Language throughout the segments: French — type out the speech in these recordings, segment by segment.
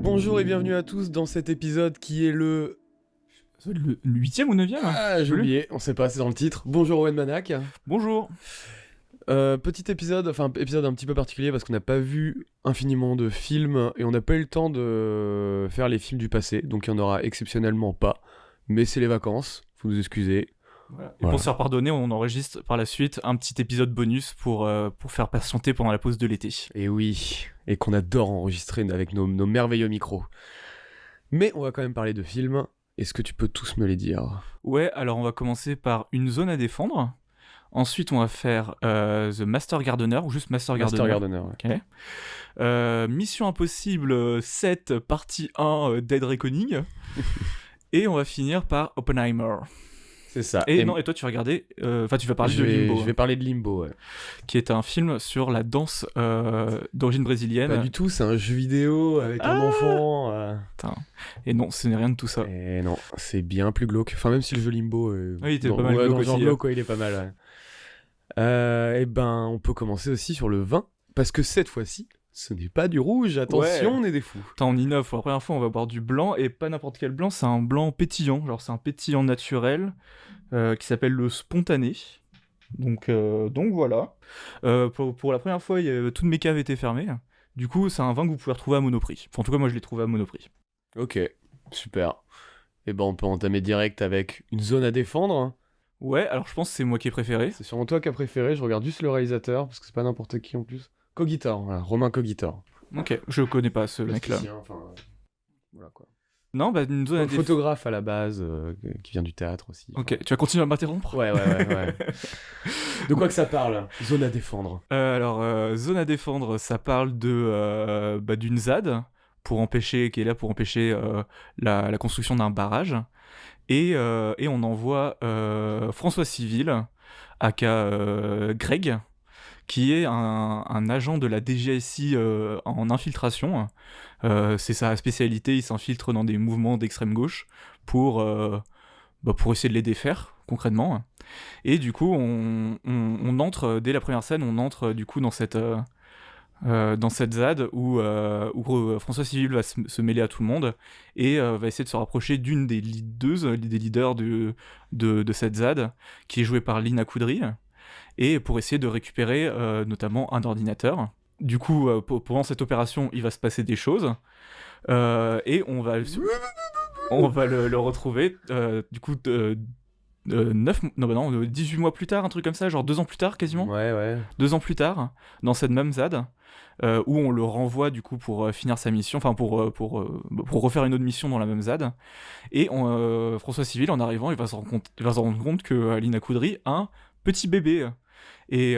Bonjour et bienvenue à tous dans cet épisode qui est le 8e ou 9e? Ah, j'ai oublié, on sait pas, c'est dans le titre. Bonjour Owen Manak. Bonjour. Petit épisode, épisode un petit peu particulier parce qu'on n'a pas vu infiniment de films et on n'a pas eu le temps de faire les films du passé, donc il y en aura exceptionnellement pas. Mais c'est les vacances, faut nous excuser. Voilà. Et pour se faire pardonner, on enregistre par la suite un petit épisode bonus pour faire patienter pendant la pause de l'été. Et oui, et qu'on adore enregistrer avec nos merveilleux micros. Mais on va quand même parler de films. Est-ce que tu peux tous me les dire ? Ouais, alors on va commencer par Une zone à défendre. Ensuite, on va faire The Master Gardener, ou juste Master Gardener. Ouais. Ok. Mission Impossible 7, partie 1, Dead Reckoning. Et on va finir par Oppenheimer. C'est ça. Et toi, tu vas regarder... tu vas parler de Limbo. Je vais parler de Limbo, ouais. Qui est un film sur la danse d'origine brésilienne. Pas du tout, c'est un jeu vidéo avec un enfant. Putain. Et non, ce n'est rien de tout ça. Et non, c'est bien plus glauque. Enfin, même si le jeu Limbo... oui, il était pas mal glauque aussi. Glauque, il est pas mal, ouais. On peut commencer aussi sur le vin, parce que cette fois-ci, ce n'est pas du rouge, attention, on est des fous. Attends, on innove, pour la première fois on va boire du blanc, et pas n'importe quel blanc, c'est un blanc pétillant, genre c'est un pétillant naturel, qui s'appelle le spontané. Donc voilà. Pour la première fois, toutes mes caves étaient fermées, du coup c'est un vin que vous pouvez retrouver à Monoprix. Enfin, en tout cas moi je l'ai trouvé à Monoprix. Ok, super. Et on peut entamer direct avec Une zone à défendre. Ouais, alors je pense que c'est moi qui ai préféré. C'est sûrement toi qui as préféré, je regarde juste le réalisateur, parce que c'est pas n'importe qui en plus. Cogitor, voilà, Romain Cogitor. Ok, je connais pas ce mec-là. Voilà quoi. Non, Une zone à défendre. Photographe à la base, qui vient du théâtre aussi. Ok, tu vas continuer à m'interrompre ? Ouais. De quoi que ça parle ? Zone à défendre. Zone à défendre, ça parle d'une ZAD qui est là pour empêcher la construction d'un barrage. Et on envoie François Civil, aka Greg, qui est un agent de la DGSI en infiltration. C'est sa spécialité, il s'infiltre dans des mouvements d'extrême gauche pour essayer de les défaire, concrètement. Et du coup, on entre, dès la première scène, on entre du coup dans cette ZAD où François Civil va se mêler à tout le monde et va essayer de se rapprocher d'une des leaders de cette ZAD, qui est jouée par Lina Kudry, et pour essayer de récupérer notamment un ordinateur. Du coup, pendant cette opération, il va se passer des choses, et on va le retrouver, du coup, 18 mois plus tard, un truc comme ça, genre 2 ans plus tard quasiment. Ouais. 2 ans plus tard, dans cette même ZAD, où on le renvoie du coup pour finir sa mission, enfin pour refaire une autre mission dans la même ZAD. Et François Civil, en arrivant, il va se rendre compte que Lina Kudry a un petit bébé. Et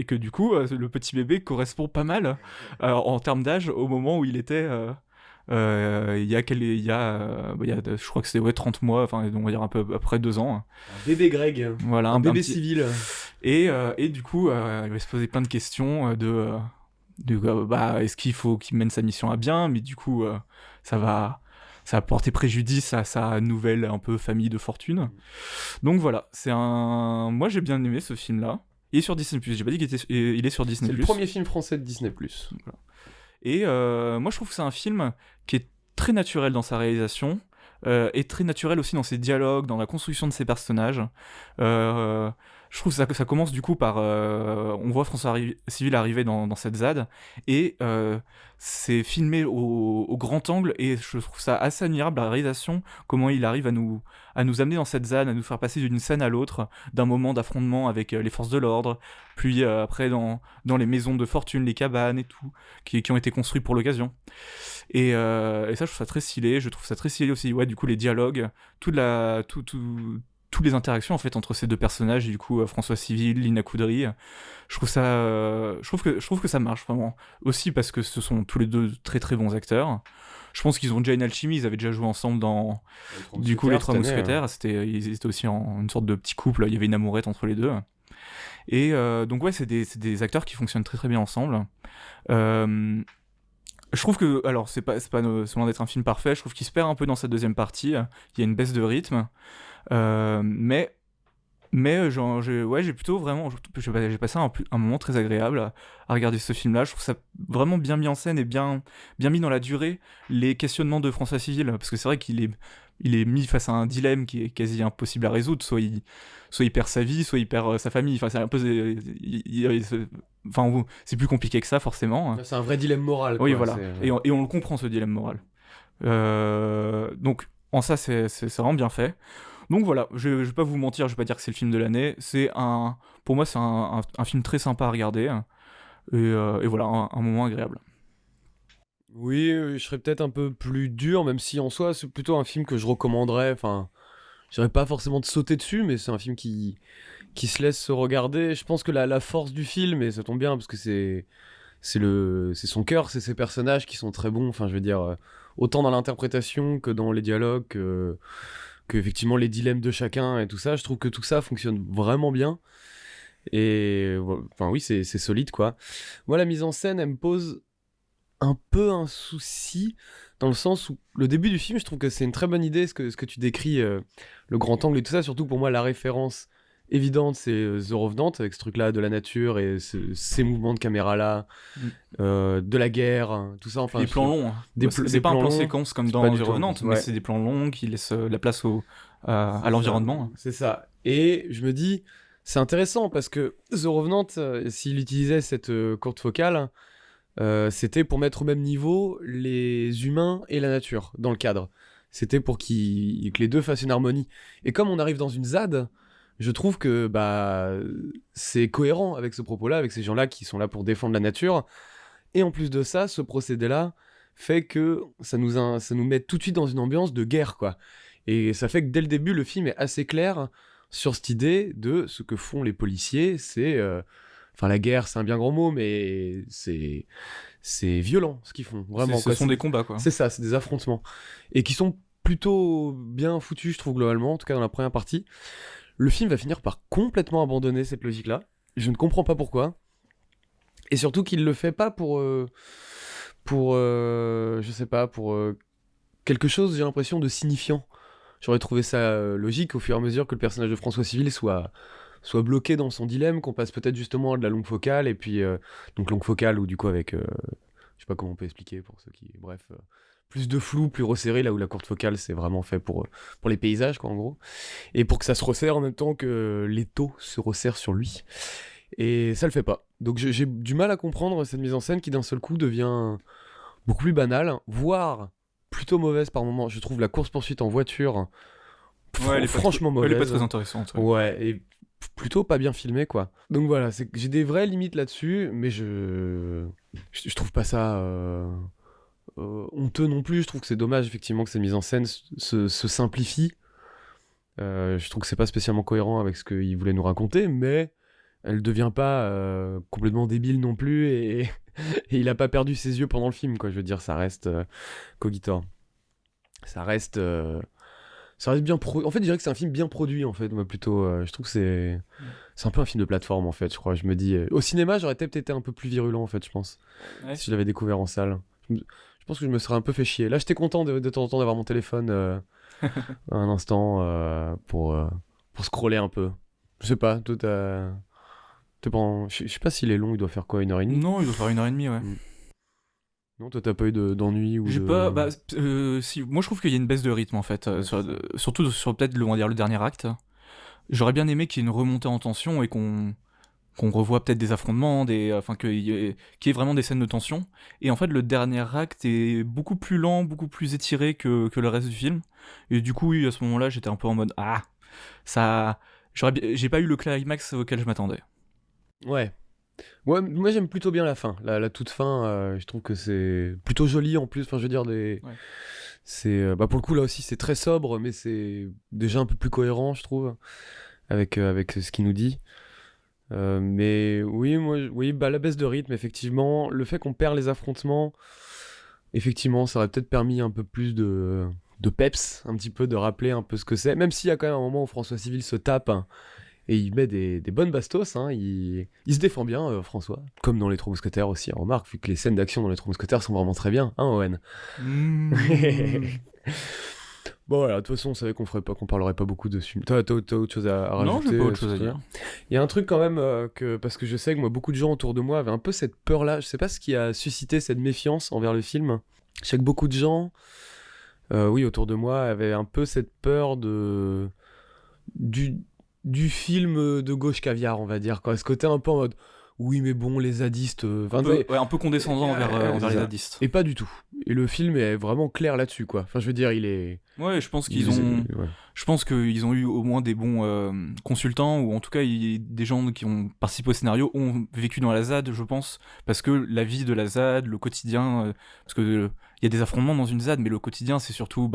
que du coup, le petit bébé correspond pas mal en termes d'âge au moment où il était... je crois que c'était 30 mois, enfin on va dire à peu près 2 ans. Un bébé Greg. Voilà, un bébé civil. Et du coup, il va se poser plein de questions est-ce qu'il faut qu'il mène sa mission à bien, mais du coup, ça va porter préjudice à sa nouvelle un peu famille de fortune. Donc voilà, moi j'ai bien aimé ce film-là. Il est sur Disney+, j'ai pas dit qu'il est sur Disney+. C'est le premier film français de Disney+. Voilà. Et moi je trouve que c'est un film qui est très naturel dans sa réalisation, et très naturel aussi dans ses dialogues, dans la construction de ses personnages. Je trouve que ça commence du coup par... on voit François Civil arriver dans cette ZAD, et c'est filmé au grand angle, et je trouve ça assez admirable, la réalisation, comment il arrive à nous amener dans cette ZAD, à nous faire passer d'une scène à l'autre, d'un moment d'affrontement avec les forces de l'ordre, puis après dans les maisons de fortune, les cabanes et tout, qui ont été construits pour l'occasion. Et ça, je trouve ça très stylé. Je trouve ça très stylé aussi, du coup, les dialogues, toutes les interactions en fait entre ces deux personnages, et du coup François Civil, Lina Kudry, je trouve que ça marche vraiment, aussi parce que ce sont tous les deux très très bons acteurs. Je pense qu'ils ont déjà une alchimie, ils avaient déjà joué ensemble dans du coup les Trois Mousquetaires, ils étaient aussi en une sorte de petit couple, il y avait une amourette entre les deux. Et donc c'est des acteurs qui fonctionnent très très bien ensemble. Je trouve que, alors c'est pas seulement d'être un film parfait, je trouve qu'il se perd un peu dans sa deuxième partie, il y a une baisse de rythme, mais Mais j'ai plutôt vraiment, j'ai passé un moment très agréable à regarder ce film-là. Je trouve ça vraiment bien mis en scène et bien mis dans la durée les questionnements de François Civil, parce que c'est vrai il est mis face à un dilemme qui est quasi impossible à résoudre. Soit il perd sa vie, soit il perd sa famille. Enfin, c'est un peu, c'est plus compliqué que ça forcément. C'est un vrai dilemme moral. Oui, quoi. voilà. Et on le comprend, ce dilemme moral. Donc en ça, c'est vraiment bien fait. Donc voilà, je vais pas vous mentir, je vais pas dire que c'est le film de l'année. Pour moi, c'est un film très sympa à regarder. Et voilà, un moment agréable. Oui, je serais peut-être un peu plus dur, même si en soi, c'est plutôt un film que je recommanderais. Enfin, je dirais pas forcément de sauter dessus, mais c'est un film qui se laisse se regarder. Je pense que la force du film, et ça tombe bien parce que c'est son cœur, c'est ses personnages qui sont très bons. Enfin, je veux dire, autant dans l'interprétation que dans les dialogues, que effectivement les dilemmes de chacun et tout ça. Je trouve que tout ça fonctionne vraiment bien. Et enfin, oui, c'est solide quoi. Moi, la mise en scène, elle me pose un peu un souci dans le sens où le début du film, je trouve que c'est une très bonne idée ce que tu décris, le grand angle et tout ça. Surtout pour moi, la référence évidente, c'est The Revenant avec ce truc-là de la nature et ces mouvements de caméra-là, de la guerre, hein, tout ça. Enfin, des plans longs. C'est pas un plan séquence comme dans The Revenant, mais c'est des plans longs qui laissent la place à l'environnement. C'est ça. Et je me dis, c'est intéressant parce que The Revenant, s'il utilisait cette courte focale, c'était pour mettre au même niveau les humains et la nature dans le cadre. C'était pour que les deux fassent une harmonie. Et comme on arrive dans une ZAD, je trouve que c'est cohérent avec ce propos-là, avec ces gens-là qui sont là pour défendre la nature. Et en plus de ça, ce procédé-là fait que ça nous met tout de suite dans une ambiance de guerre, quoi. Et ça fait que dès le début, le film est assez clair sur cette idée de ce que font les policiers. Enfin, la guerre, c'est un bien grand mot, mais c'est violent ce qu'ils font, vraiment. Ce sont des combats, quoi. C'est ça, c'est des affrontements. Et qui sont plutôt bien foutus, je trouve, globalement, en tout cas dans la première partie. Le film va finir par complètement abandonner cette logique-là. Je ne comprends pas pourquoi. Et surtout qu'il le fait pas pour je sais pas, pour quelque chose, j'ai l'impression, de signifiant. J'aurais trouvé ça logique au fur et à mesure que le personnage de François Civil soit bloqué dans son dilemme, qu'on passe peut-être justement à de la longue focale, et puis donc longue focale ou du coup avec, je sais pas comment on peut expliquer pour ceux qui, bref, plus de flou, plus resserré, là où la courte focale c'est vraiment fait pour les paysages quoi en gros, et pour que ça se resserre en même temps que l'étau se resserre sur lui, et ça le fait pas. Donc j'ai du mal à comprendre cette mise en scène qui d'un seul coup devient beaucoup plus banale, voire plutôt mauvaise par moments. Je trouve la course-poursuite en voiture elle est franchement mauvaise. Elle est pas très intéressante. Ouais, et plutôt pas bien filmé quoi. Donc voilà, j'ai des vraies limites là-dessus, mais je trouve pas ça honteux non plus. Je trouve que c'est dommage effectivement que cette mise en scène se simplifie. Je trouve que c'est pas spécialement cohérent avec ce qu'il voulait nous raconter, mais elle devient pas complètement débile non plus, et et il a pas perdu ses yeux pendant le film quoi. Je veux dire, ça reste Cogitor. Ça reste bien en fait, je dirais que c'est un film bien produit en fait, moi plutôt. Je trouve que c'est un peu un film de plateforme en fait, je crois. Je me dis au cinéma, j'aurais peut-être été un peu plus virulent en fait, je pense. Ouais. Si je l'avais découvert en salle. Je pense que je me serais un peu fait chier. Là, j'étais content de temps en temps d'avoir mon téléphone un instant pour scroller un peu. Je sais pas, toi je sais pas s'il est long, il doit faire quoi, 1h30 ? Non, il doit faire 1h30, ouais. Non, toi t'as pas eu d'ennui ou J'ai pas. Si, moi je trouve qu'il y a une baisse de rythme en fait, surtout sur peut-être on va dire le dernier acte. J'aurais bien aimé qu'il y ait une remontée en tension et qu'on revoie peut-être des affrontements, qu'il y ait vraiment des scènes de tension. Et en fait, le dernier acte est beaucoup plus lent, beaucoup plus étiré que le reste du film. Et du coup, oui, à ce moment-là, j'étais un peu en mode j'ai pas eu le climax auquel je m'attendais. Ouais, moi j'aime plutôt bien la fin, la toute fin. Je trouve que c'est plutôt joli en plus. Enfin, je veux dire, c'est pour le coup là aussi c'est très sobre, mais c'est déjà un peu plus cohérent, je trouve, avec ce qu'il nous dit. Mais oui, la baisse de rythme, effectivement, le fait qu'on perd les affrontements, effectivement, ça aurait peut-être permis un peu plus de peps, un petit peu de rappeler un peu ce que c'est. Même s'il y a quand même un moment où François Civil se tape. Et il met des bonnes bastos, hein. Il se défend bien, François. Comme dans Les Trois Mousquetaires aussi, on remarque, vu que les scènes d'action dans Les Trois Mousquetaires sont vraiment très bien, hein, Owen. Bon, voilà, de toute façon, on savait qu'on parlerait pas beaucoup de ce film. T'as autre chose à Non, rajouter j'ai pas autre sur chose à ce dire. truc-là. Il y a un truc quand même parce que je sais que moi, beaucoup de gens autour de moi avaient un peu cette peur-là. Je sais pas ce qui a suscité cette méfiance envers le film. Je sais que beaucoup de gens, oui, autour de moi, avaient un peu cette peur du, du film de gauche caviar, on va dire. Quoi. Ce côté un peu en mode, oui, mais bon, les zadistes. Un peu condescendant envers les ça. zadistes. Et pas du tout. Et le film est vraiment clair là-dessus, quoi. Enfin, je veux dire, il est. Ouais, je pense Ouais. je pense qu'ils ont eu au moins des bons consultants, ou en tout cas des gens qui ont participé au scénario ont vécu dans la ZAD, je pense, parce que la vie de la ZAD, le quotidien, parce que il y a des affrontements dans une ZAD, mais le quotidien c'est surtout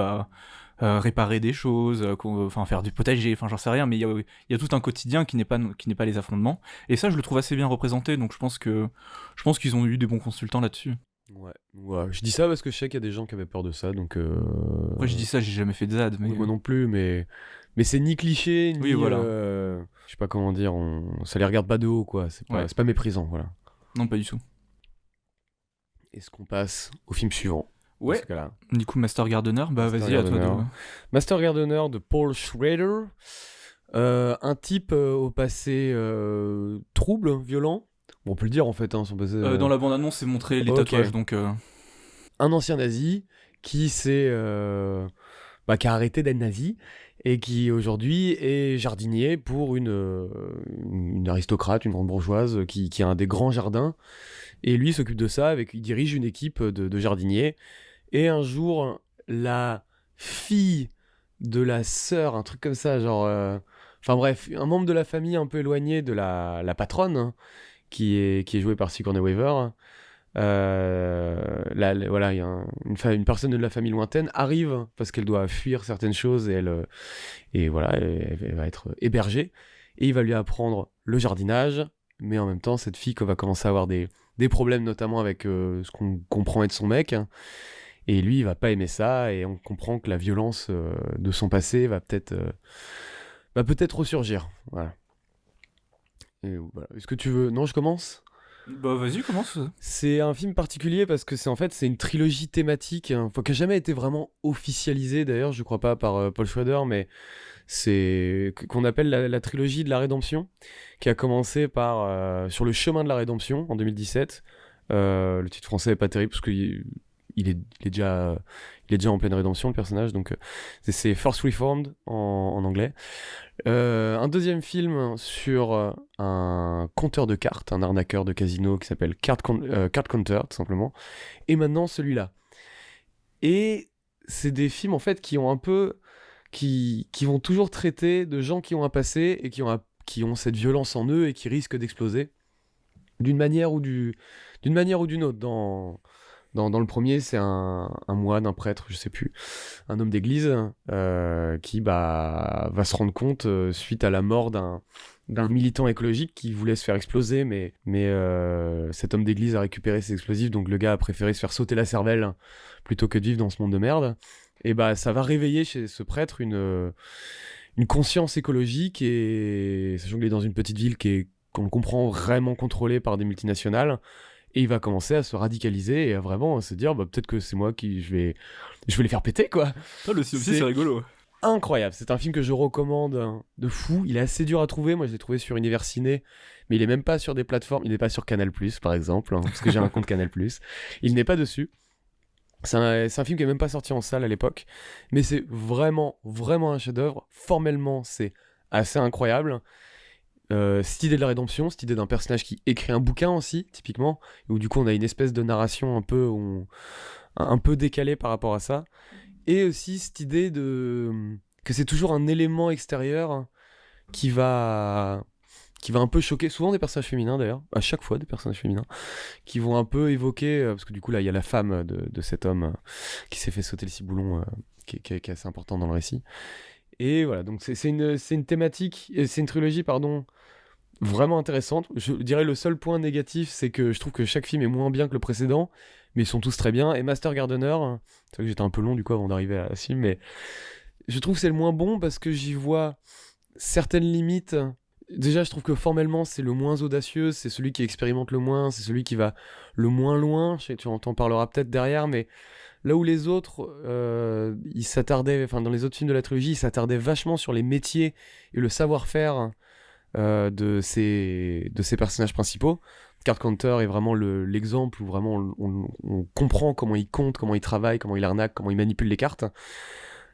réparer des choses, enfin faire du potager, enfin j'en sais rien, mais il y a tout un quotidien qui n'est pas les affrontements, et ça je le trouve assez bien représenté, donc je pense qu'ils ont eu des bons consultants là-dessus. Ouais. Je dis ça parce que je sais qu'il y a des gens qui avaient peur de ça, donc. Après je dis ça, j'ai jamais fait de ZAD, mais Oui, moi non plus, mais c'est ni cliché, ni. Oui, voilà. Je sais pas comment dire, ça les regarde pas de haut, quoi. Ouais. C'est pas méprisant, voilà. non, pas du tout. Est-ce qu'on passe au film suivant dans Ouais. ce cas-là Du coup, Master Gardener, Master vas-y, à toi Gardener. de... Master Gardener de Paul Schrader. Un type au passé trouble, violent. Bon, on peut le dire en fait, son passé. Dans la bande-annonce, c'est montré les Ok. tatouages, donc... Un ancien nazi qui qui a arrêté d'être nazi et qui aujourd'hui est jardinier pour une aristocrate, une grande bourgeoise qui a un des grands jardins. Et lui s'occupe de ça, il dirige une équipe de jardiniers. Et un jour, la fille de la sœur, un truc comme ça, genre... Enfin bref, un membre de la famille un peu éloigné de la patronne, hein, qui est jouée par Sigourney Weaver. Voilà, il y a une personne de la famille lointaine arrive parce qu'elle doit fuir certaines choses et voilà, elle va être hébergée. Et il va lui apprendre le jardinage, mais en même temps, cette fille va commencer à avoir des problèmes, notamment avec ce qu'on comprend être son mec. Et lui, il va pas aimer ça, et on comprend que la violence de son passé va peut-être ressurgir. Voilà. Et voilà. Est-ce que tu veux... Non, je commence ? Bah vas-y, commence. C'est un film particulier parce que c'est une trilogie thématique, hein, qui n'a jamais été vraiment officialisée d'ailleurs, je crois pas, par Paul Schrader, mais qu'on appelle la trilogie de la rédemption, qui a commencé par Sur le chemin de la rédemption en 2017. Le titre français est pas terrible parce qu'il il est déjà en pleine rédemption, le personnage, donc c'est Force Reformed en anglais. Un deuxième film sur un compteur de cartes, un arnaqueur de casino qui s'appelle Card Counter, tout simplement. Et maintenant celui-là. Et c'est des films en fait qui ont un peu, qui vont toujours traiter de gens qui ont un passé et qui ont cette violence en eux et qui risquent d'exploser d'une manière ou d'une autre. Dans le premier, c'est un moine, un prêtre, je sais plus, un homme d'église qui va se rendre compte suite à la mort d'un militant écologique qui voulait se faire exploser, mais cet homme d'église a récupéré ses explosifs, donc le gars a préféré se faire sauter la cervelle plutôt que de vivre dans ce monde de merde. Et ça va réveiller chez ce prêtre une conscience écologique, et sachant qu'il est dans une petite ville qu'on comprend vraiment contrôlée par des multinationales. Et il va commencer à se radicaliser et à vraiment se dire peut-être que c'est moi qui je vais les faire péter, quoi. Le synopsis, c'est rigolo. Incroyable, c'est un film que je recommande de fou. Il est assez dur à trouver, moi je l'ai trouvé sur Univers Ciné, mais il est même pas sur des plateformes, il n'est pas sur Canal+, par exemple, hein, parce que j'ai un compte Canal+. Il n'est pas dessus. C'est un film qui est même pas sorti en salle à l'époque, mais c'est vraiment, vraiment un chef-d'œuvre. Formellement, c'est assez incroyable. Cette idée de la rédemption, cette idée d'un personnage qui écrit un bouquin aussi, typiquement, où du coup on a une espèce de narration un peu décalée par rapport à ça, et aussi cette idée que c'est toujours un élément extérieur qui va un peu choquer, souvent des personnages féminins d'ailleurs, à chaque fois des personnages féminins, qui vont un peu évoquer, parce que du coup là il y a la femme de cet homme qui s'est fait sauter le ciboulon, qui est assez important dans le récit. Et voilà, donc c'est une thématique, c'est une trilogie, pardon, vraiment intéressante. Je dirais le seul point négatif, c'est que je trouve que chaque film est moins bien que le précédent, mais ils sont tous très bien. Et Master Gardener, c'est vrai que j'étais un peu long du coup avant d'arriver à ce film, mais je trouve que c'est le moins bon parce que j'y vois certaines limites. Déjà, je trouve que formellement, c'est le moins audacieux, c'est celui qui expérimente le moins, c'est celui qui va le moins loin. Tu en parleras peut-être derrière, mais Là où les autres, ils s'attardaient, enfin dans les autres films de la trilogie, ils s'attardaient vachement sur les métiers et le savoir-faire de ces personnages principaux. Card Counter est vraiment l'exemple où vraiment on comprend comment il compte, comment il travaille, comment il arnaque, comment il manipule les cartes.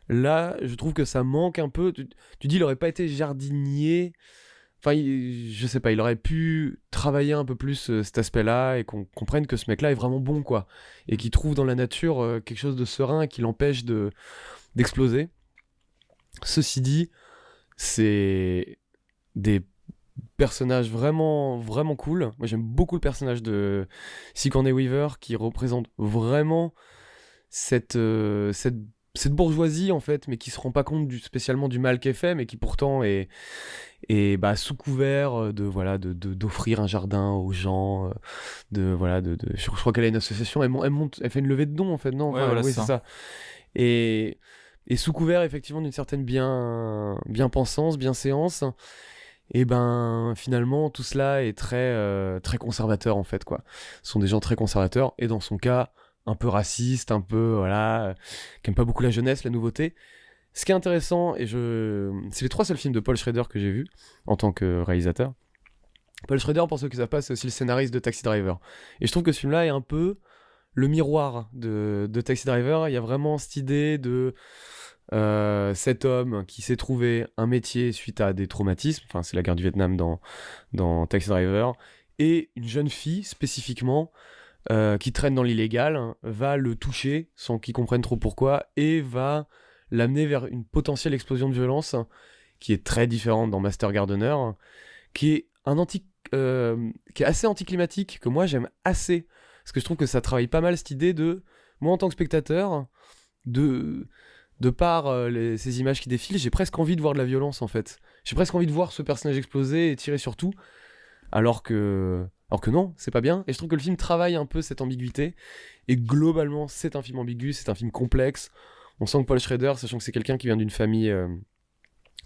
Là, je trouve que ça manque un peu. Tu dis, il aurait pas été jardinier. Enfin, je sais pas, il aurait pu travailler un peu plus cet aspect-là et qu'on comprenne que ce mec-là est vraiment bon, quoi. Et qu'il trouve dans la nature quelque chose de serein qui l'empêche d'exploser. Ceci dit, c'est des personnages vraiment, vraiment cool. Moi, j'aime beaucoup le personnage de Sigourney Weaver qui représente vraiment cette bourgeoisie en fait, mais qui se rend pas compte spécialement du mal qu'elle fait, mais qui pourtant est sous couvert d'offrir un jardin aux gens, je crois qu'elle a une association, elle fait une levée de dons en fait, non, Ouais, voilà, oui, c'est c'est ça. Et sous couvert effectivement d'une certaine bien-pensance, bienséance, et ben finalement tout cela est très conservateur en fait quoi. Ce sont des gens très conservateurs et dans son cas un peu raciste, un peu qui aime pas beaucoup la jeunesse, la nouveauté. Ce qui est intéressant, c'est les 3 seuls films de Paul Schrader que j'ai vus en tant que réalisateur. Paul Schrader, pour ceux qui savent pas, c'est aussi le scénariste de Taxi Driver. Et je trouve que ce film-là est un peu le miroir de Taxi Driver. Il y a vraiment cette idée de cet homme qui s'est trouvé un métier suite à des traumatismes, enfin c'est la guerre du Vietnam dans Taxi Driver, et une jeune fille spécifiquement qui traîne dans l'illégal, va le toucher sans qu'il comprenne trop pourquoi et va l'amener vers une potentielle explosion de violence qui est très différente dans Master Gardener, qui est qui est assez anticlimatique, que moi j'aime assez, parce que je trouve que ça travaille pas mal cette idée de, moi en tant que spectateur, de par ces images qui défilent, j'ai presque envie de voir de la violence en fait. J'ai presque envie de voir ce personnage exploser et tirer sur tout, alors que non, c'est pas bien. Et je trouve que le film travaille un peu cette ambiguïté. Et globalement, c'est un film ambigu, c'est un film complexe. On sent que Paul Schrader, sachant que c'est quelqu'un qui vient d'une famille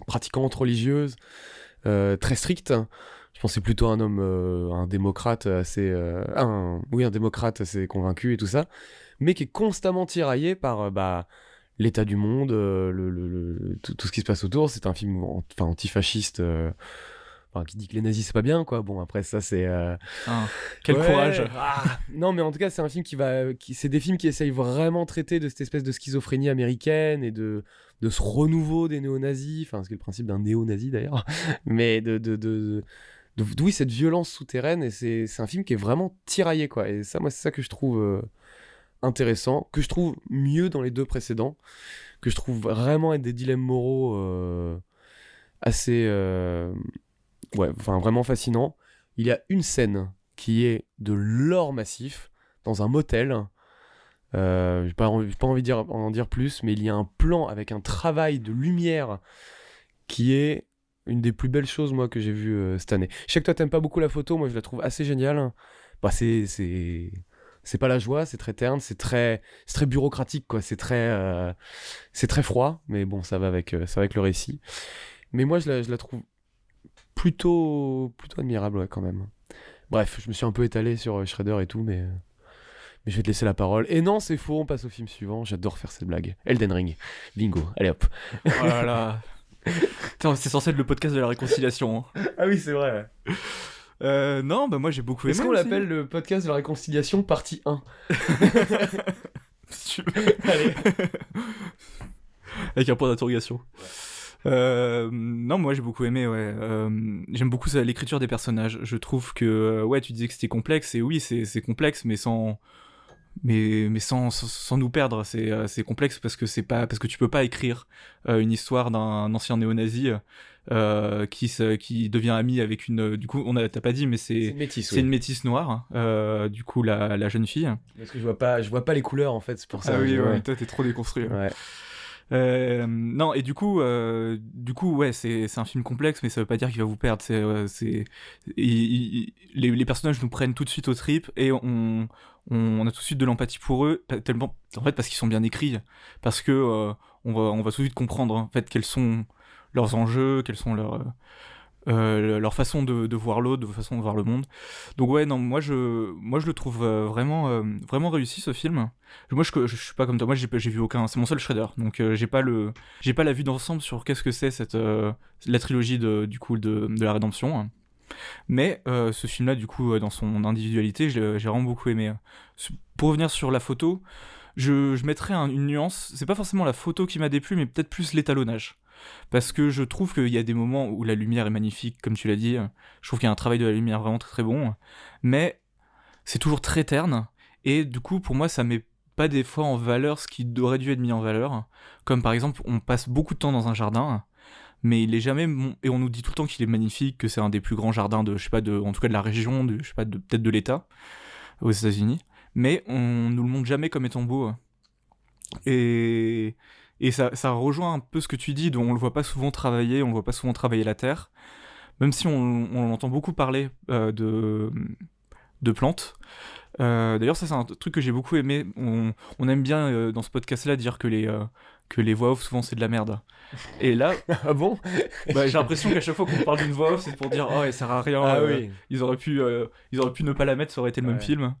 pratiquante, religieuse, très stricte, je pense que c'est plutôt un homme, un démocrate un démocrate assez convaincu et tout ça, mais qui est constamment tiraillé par l'état du monde, tout ce qui se passe autour. C'est un film antifasciste. Qui dit que les nazis c'est pas bien quoi. Bon après ça c'est quel courage. Non mais en tout cas c'est un film c'est des films qui essayent vraiment de traiter de cette espèce de schizophrénie américaine et de ce renouveau des néo-nazis, enfin ce qui est le principe d'un néo-nazi d'ailleurs, mais oui, cette violence souterraine. Et c'est un film qui est vraiment tiraillé quoi. Et ça, moi c'est ça que je trouve intéressant, que je trouve mieux dans les 2 précédents, que je trouve vraiment être des dilemmes moraux assez vraiment fascinant. Il y a une scène qui est de l'or massif dans un motel. J'ai pas envie d'en dire plus, mais il y a un plan avec un travail de lumière qui est une des plus belles choses moi que j'ai vues cette année. Je sais que toi t'aimes pas beaucoup la photo, moi je la trouve assez géniale. C'est pas la joie, c'est très terne, c'est très bureaucratique quoi, c'est très froid, mais bon ça va avec le récit. Mais moi je la trouve plutôt admirable ouais, quand même. Bref, je me suis un peu étalé sur Schrader et tout, mais je vais te laisser la parole. Et non, c'est faux, on passe au film suivant. J'adore faire cette blague. Elden Ring. Bingo. Allez hop. Oh là là. C'est censé être le podcast de la réconciliation. Hein. Ah oui, c'est vrai. Non, moi j'ai beaucoup aimé. Est-ce qu'on l'appelle le podcast de la réconciliation partie 1 si tu veux. Allez. Avec un point d'interrogation. Ouais. Non, moi j'ai beaucoup aimé, ouais. J'aime beaucoup l'écriture des personnages. Je trouve que, tu disais que c'était complexe, et oui, c'est complexe, mais sans nous perdre. C'est complexe parce que tu peux pas écrire une histoire d'un ancien néo-nazi qui devient ami avec une. Du coup, t'as pas dit, mais c'est une métisse noire. Du coup, la jeune fille. Parce que je vois pas les couleurs en fait, c'est pour ça. Ah oui, ouais. Toi t'es trop déconstruit. Ouais. Non, et du coup, ouais, c'est un film complexe, mais ça veut pas dire qu'il va vous perdre. Les personnages nous prennent tout de suite aux tripes et on a tout de suite de l'empathie pour eux, tellement, en fait, parce qu'ils sont bien écrits, parce que on va tout de suite comprendre en fait quels sont leurs enjeux, quels sont leur façon de voir l'autre, de façon de voir le monde. Donc ouais, non, moi je le trouve vraiment réussi ce film. Moi je suis pas comme toi, moi j'ai vu aucun, c'est mon seul Shredder, donc j'ai pas la vue d'ensemble sur qu'est-ce que c'est la trilogie du coup de la rédemption. Mais ce film-là, du coup, dans son individualité, j'ai vraiment beaucoup aimé. Pour revenir sur la photo, je mettrais une nuance. C'est pas forcément la photo qui m'a déplu, mais peut-être plus l'étalonnage. Parce que je trouve qu'il y a des moments où la lumière est magnifique, comme tu l'as dit. Je trouve qu'il y a un travail de la lumière vraiment très très bon. Mais c'est toujours très terne. Et du coup, pour moi, ça met pas des fois en valeur ce qui aurait dû être mis en valeur. Comme par exemple, on passe beaucoup de temps dans un jardin, mais il est jamais et on nous dit tout le temps qu'il est magnifique, que c'est un des plus grands jardins de, je sais pas, en tout cas de la région, je sais pas, peut-être de l'État aux États-Unis, mais on nous le montre jamais comme étant beau. Et ça rejoint un peu ce que tu dis, dont on le voit pas souvent travailler, on le voit pas souvent travailler la terre, même si on entend beaucoup parler de plantes. D'ailleurs, ça c'est un truc que j'ai beaucoup aimé. On aime bien dans ce podcast-là dire que les voix off souvent c'est de la merde. Et là, Ah bon? j'ai l'impression qu'à chaque fois qu'on parle d'une voix off, c'est pour dire oh elle sert à rien. Ah oui. Ils auraient pu ne pas la mettre, ça aurait été le même film.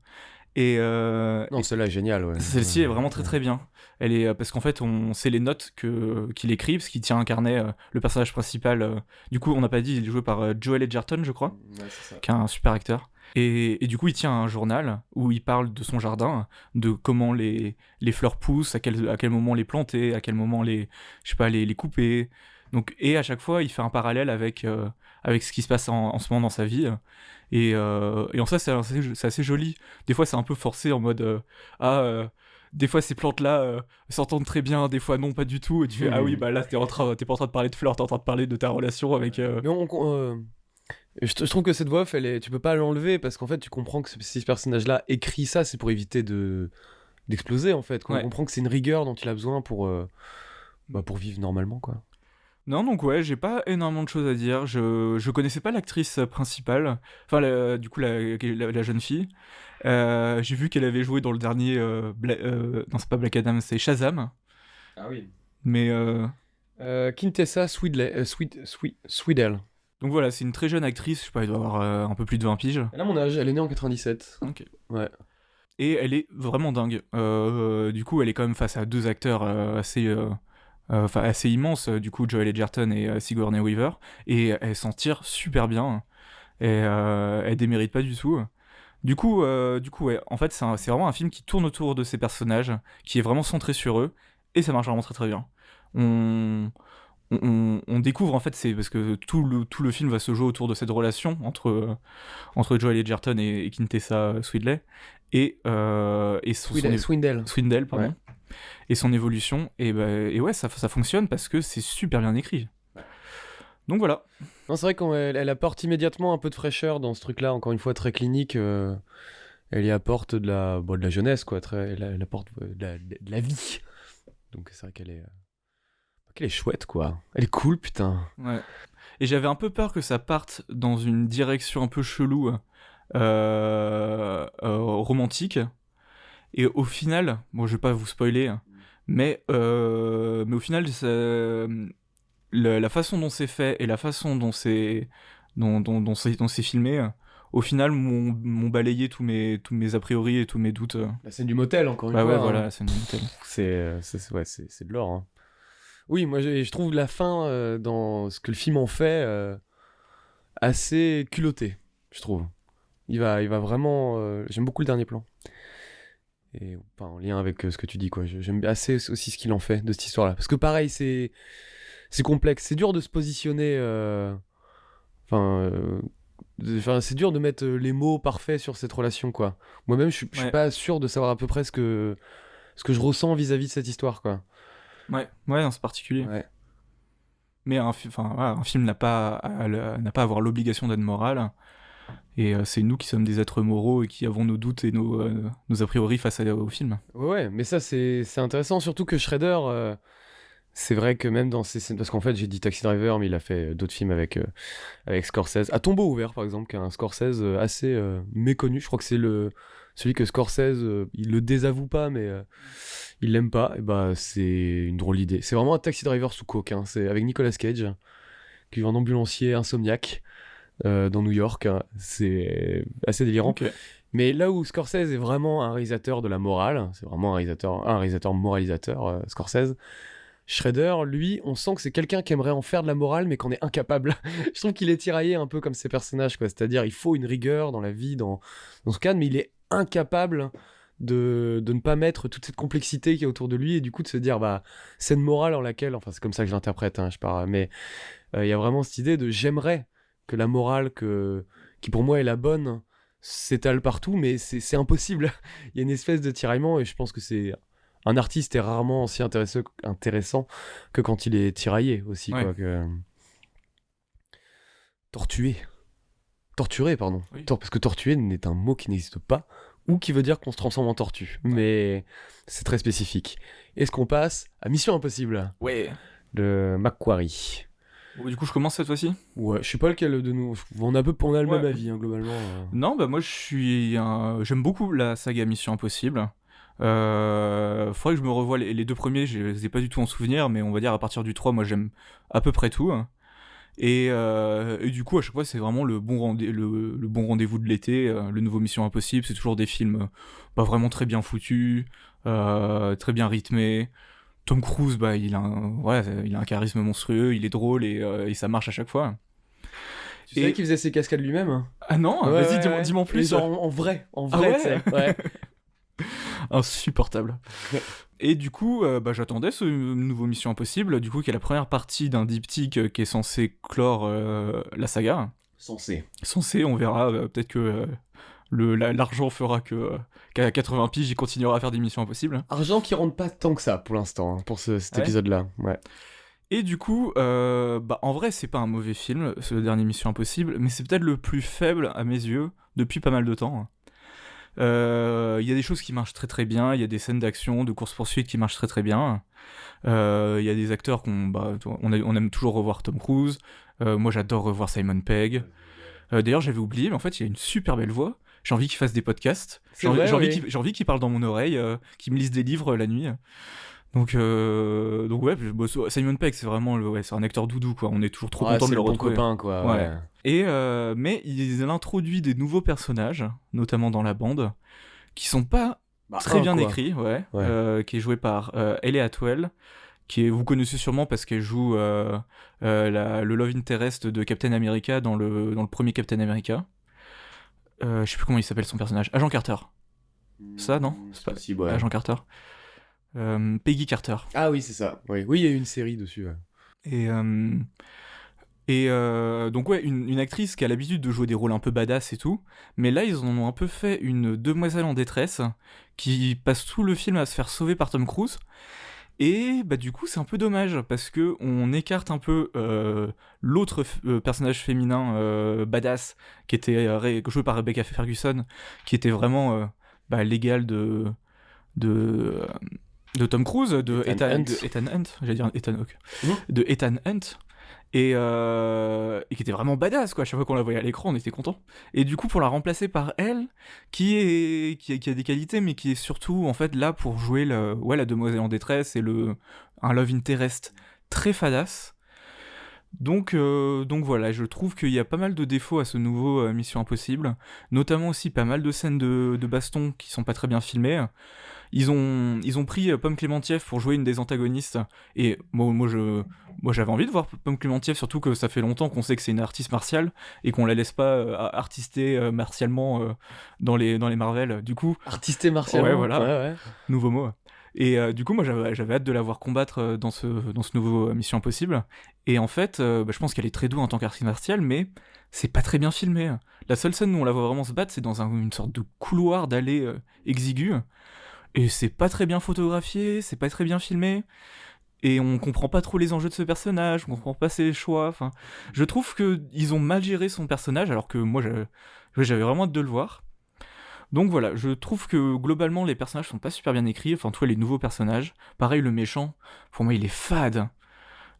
Et non, celle-là est géniale. Ouais. Celle-ci est vraiment très très bien. Elle est parce qu'en fait c'est les notes qu'il écrit, parce qu'il tient un carnet. Le personnage principal, du coup on n'a pas dit, il est joué par Joel Edgerton, je crois, Ouais, c'est ça. qui est un super acteur. Et du coup, il tient un journal où il parle de son jardin, de comment les fleurs poussent, à quel moment les planter, à quel moment les couper. Donc, et à chaque fois, il fait un parallèle avec ce qui se passe en ce moment dans sa vie. Et en ça, c'est assez joli. Des fois, c'est un peu forcé en mode des fois, ces plantes-là s'entendent très bien, des fois, non, pas du tout. Et tu fais, ah oui, bah là, t'es pas en train de parler de fleurs, t'es en train de parler de ta relation avec. Mais je trouve que cette voix off, tu peux pas l'enlever parce qu'en fait, tu comprends que ces personnages-là écrit ça, c'est pour éviter d'exploser en fait. On comprend que c'est une rigueur dont il a besoin pour vivre normalement, quoi. Non, donc ouais, j'ai pas énormément de choses à dire. Je connaissais pas l'actrice principale, enfin, du coup, la jeune fille. J'ai vu qu'elle avait joué dans le dernier. Non, c'est pas Black Adam, c'est Shazam. Ah oui. Mais. Quintessa Swidell. Donc voilà, c'est une très jeune actrice, je sais pas, elle doit avoir un peu plus de 20 piges. Elle a mon âge, elle est née en 97. Ok. Ouais. Et elle est vraiment dingue. Du coup, elle est quand même face à deux acteurs assez immenses, du coup, Joel Edgerton et Sigourney Weaver. Et elle s'en tire super bien. Et elle démérite pas du tout. Du coup, ouais, en fait, c'est vraiment un film qui tourne autour de ces personnages, qui est vraiment centré sur eux, et ça marche vraiment très très bien. On découvre, en fait, c'est parce que tout le film va se jouer autour de cette relation entre Joel Edgerton et Quintessa Swindell Swindell, pardon. Ouais. Et son évolution, et ouais, ça fonctionne parce que c'est super bien écrit. Donc voilà. Non, c'est vrai qu'elle apporte immédiatement un peu de fraîcheur dans ce truc-là, encore une fois très clinique. Elle y apporte de la jeunesse, quoi. Elle apporte de la vie. Donc c'est vrai qu'elle est chouette, quoi. Elle est cool, putain. Ouais. Et j'avais un peu peur que ça parte dans une direction un peu chelou, romantique. Et au final, bon, je vais pas vous spoiler, mais au final, la façon dont c'est fait et la façon dont c'est filmé, au final, m'ont balayé tous mes a priori et tous mes doutes. La scène du motel, encore une fois. Ouais, voilà, la scène du motel. C'est de l'or, hein. Oui, moi je trouve la fin dans ce que le film en fait assez culotté, je trouve. Il va vraiment. J'aime beaucoup le dernier plan. Et en lien avec ce que tu dis, quoi. J'aime assez aussi ce qu'il en fait de cette histoire-là. Parce que pareil, c'est complexe. C'est dur de se positionner. C'est dur de mettre les mots parfaits sur cette relation, quoi. Moi-même, je suis pas sûr de savoir à peu près ce que je ressens vis-à-vis de cette histoire, quoi. Ouais, non, c'est particulier. Ouais. Mais un film n'a pas à avoir l'obligation d'être moral. Et c'est nous qui sommes des êtres moraux et qui avons nos doutes et nos a priori face au film. Ouais, mais ça c'est intéressant, surtout que Shredder, c'est vrai que même dans ces scènes, parce qu'en fait j'ai dit Taxi Driver, mais il a fait d'autres films avec Scorsese. À Tombeau ouvert par exemple, qui est un Scorsese assez méconnu. Je crois que c'est celui que Scorsese, il le désavoue pas, mais il l'aime pas. Et bah c'est une drôle d'idée. C'est vraiment un Taxi Driver sous coke, hein. C'est avec Nicolas Cage, qui joue un ambulancier insomniaque dans New York. C'est assez délirant. Ok. Mais là où Scorsese est vraiment un réalisateur de la morale, c'est vraiment un réalisateur moralisateur, Scorsese. Shredder, lui, on sent que c'est quelqu'un qui aimerait en faire de la morale, mais qu'on est incapable. Je trouve qu'il est tiraillé un peu comme ses personnages, quoi. C'est-à-dire, il faut une rigueur dans la vie, dans ce cadre, mais il est incapable de ne pas mettre toute cette complexité qui est autour de lui, et du coup de se dire, bah, c'est une morale en laquelle, enfin, c'est comme ça que je l'interprète, hein, je pars, mais il y a vraiment cette idée de j'aimerais que la morale qui pour moi est la bonne s'étale partout, mais c'est impossible. Il y a une espèce de tiraillement, et je pense que c'est un artiste est rarement aussi intéressant que quand il est tiraillé aussi, Ouais. quoi. Torturé, pardon. Oui. Parce que tortuer n'est un mot qui n'existe pas, ou qui veut dire qu'on se transforme en tortue. Mais c'est très spécifique. Est-ce qu'on passe à Mission Impossible Ouais. de Macquarie? Bon, du coup, je commence cette fois-ci. Ouais, je sais pas lequel de nous. On a le Ouais. même avis, hein, globalement. Non, bah moi j'aime beaucoup la saga Mission Impossible. Faudrait que je me revoie les deux premiers, je les ai pas du tout en souvenir, mais on va dire à partir du 3, moi j'aime à peu près tout. Et du coup, à chaque fois, c'est vraiment le bon rendez-vous de l'été. Le nouveau Mission Impossible, c'est toujours des films vraiment très bien foutus, très bien rythmés. Tom Cruise, bah, il a un charisme monstrueux, il est drôle et ça marche à chaque fois. Tu savais qu'il faisait ses cascades lui-même, hein? Ah non, Ouais, vas-y, ouais. dis-moi en Et plus. genre en vrai, Ah ouais. tu sais. Ouais. Insupportable. Et du coup, j'attendais ce nouveau Mission Impossible, du coup, qui est la première partie d'un diptyque qui est censé clore la saga. Censé. Censé, on verra, peut-être que l'argent fera qu'à 80 piges, il continuera à faire des Missions Impossibles. Argent qui rentre pas tant que ça pour l'instant, hein, pour cet Ouais. épisode-là. Ouais. Et du coup, en vrai, c'est pas un mauvais film, ce dernier Mission Impossible, mais c'est peut-être le plus faible à mes yeux depuis pas mal de temps. Il y a des choses qui marchent très très bien, il y a des scènes d'action, de course-poursuite qui marchent très très bien. Il y a des acteurs on aime toujours revoir Tom Cruise. Moi, j'adore revoir Simon Pegg. D'ailleurs, j'avais oublié, mais en fait, il a une super belle voix. J'ai envie qu'il fasse des podcasts. C'est vrai, J'ai oui. envie qu'il parle dans mon oreille, qu'il me lise des livres la nuit. Donc ouais, Simon Pegg, c'est vraiment c'est un acteur doudou, quoi. On est toujours trop content de c'est le le bon retrouver. copain, quoi. Ouais. Ouais. Et mais il introduit des nouveaux personnages, notamment dans la bande, qui sont pas très bien écrits, qui est joué par Hayley Atwell, vous connaissez sûrement parce qu'elle joue le love interest de Captain America dans le premier Captain America. Je sais plus comment il s'appelle son personnage. Agent Carter. Ça, non? C'est pas possible, ouais. Agent Carter. Peggy Carter. Ah oui, c'est ça. Oui, il y a eu une série dessus. Ouais. Donc ouais, une actrice qui a l'habitude de jouer des rôles un peu badass et tout, mais là ils en ont un peu fait une demoiselle en détresse qui passe tout le film à se faire sauver par Tom Cruise. Et bah du coup c'est un peu dommage parce que on écarte un peu l'autre personnage féminin badass qui était joué par Rebecca Ferguson, qui était vraiment l'égal de Tom Cruise, de Ethan Hunt, j'allais dire Ethan Hawke, de Ethan Hunt. Et qui était vraiment badass, quoi. À chaque fois qu'on la voyait à l'écran, on était content. Et du coup, pour la remplacer par elle, qui a des qualités, mais qui est surtout en fait là pour jouer la demoiselle en détresse et un love interest très fadass. Donc voilà, je trouve qu'il y a pas mal de défauts à ce nouveau Mission Impossible, notamment aussi pas mal de scènes de baston qui sont pas très bien filmées. Ils ont pris Pomme Clémentieff pour jouer une des antagonistes, et moi j'avais envie de voir Pomme Clémentieff, surtout que ça fait longtemps qu'on sait que c'est une artiste martiale et qu'on la laisse pas artister martialement dans les Marvel. Du coup, artister martialement. Ouais, voilà. Ouais. Nouveau mot. Et du coup, moi j'avais hâte de la voir combattre dans ce nouveau Mission Impossible. Et en fait, je pense qu'elle est très douée en tant qu'artiste martiale, mais c'est pas très bien filmé. La seule scène où on la voit vraiment se battre, c'est dans une sorte de couloir d'allée exigu. Et c'est pas très bien photographié, c'est pas très bien filmé, et on comprend pas trop les enjeux de ce personnage, on comprend pas ses choix, enfin... Je trouve qu'ils ont mal géré son personnage, alors que moi, j'avais vraiment hâte de le voir. Donc voilà, je trouve que globalement, les personnages sont pas super bien écrits, enfin, toi, les nouveaux personnages. Pareil, le méchant, pour moi, il est fade.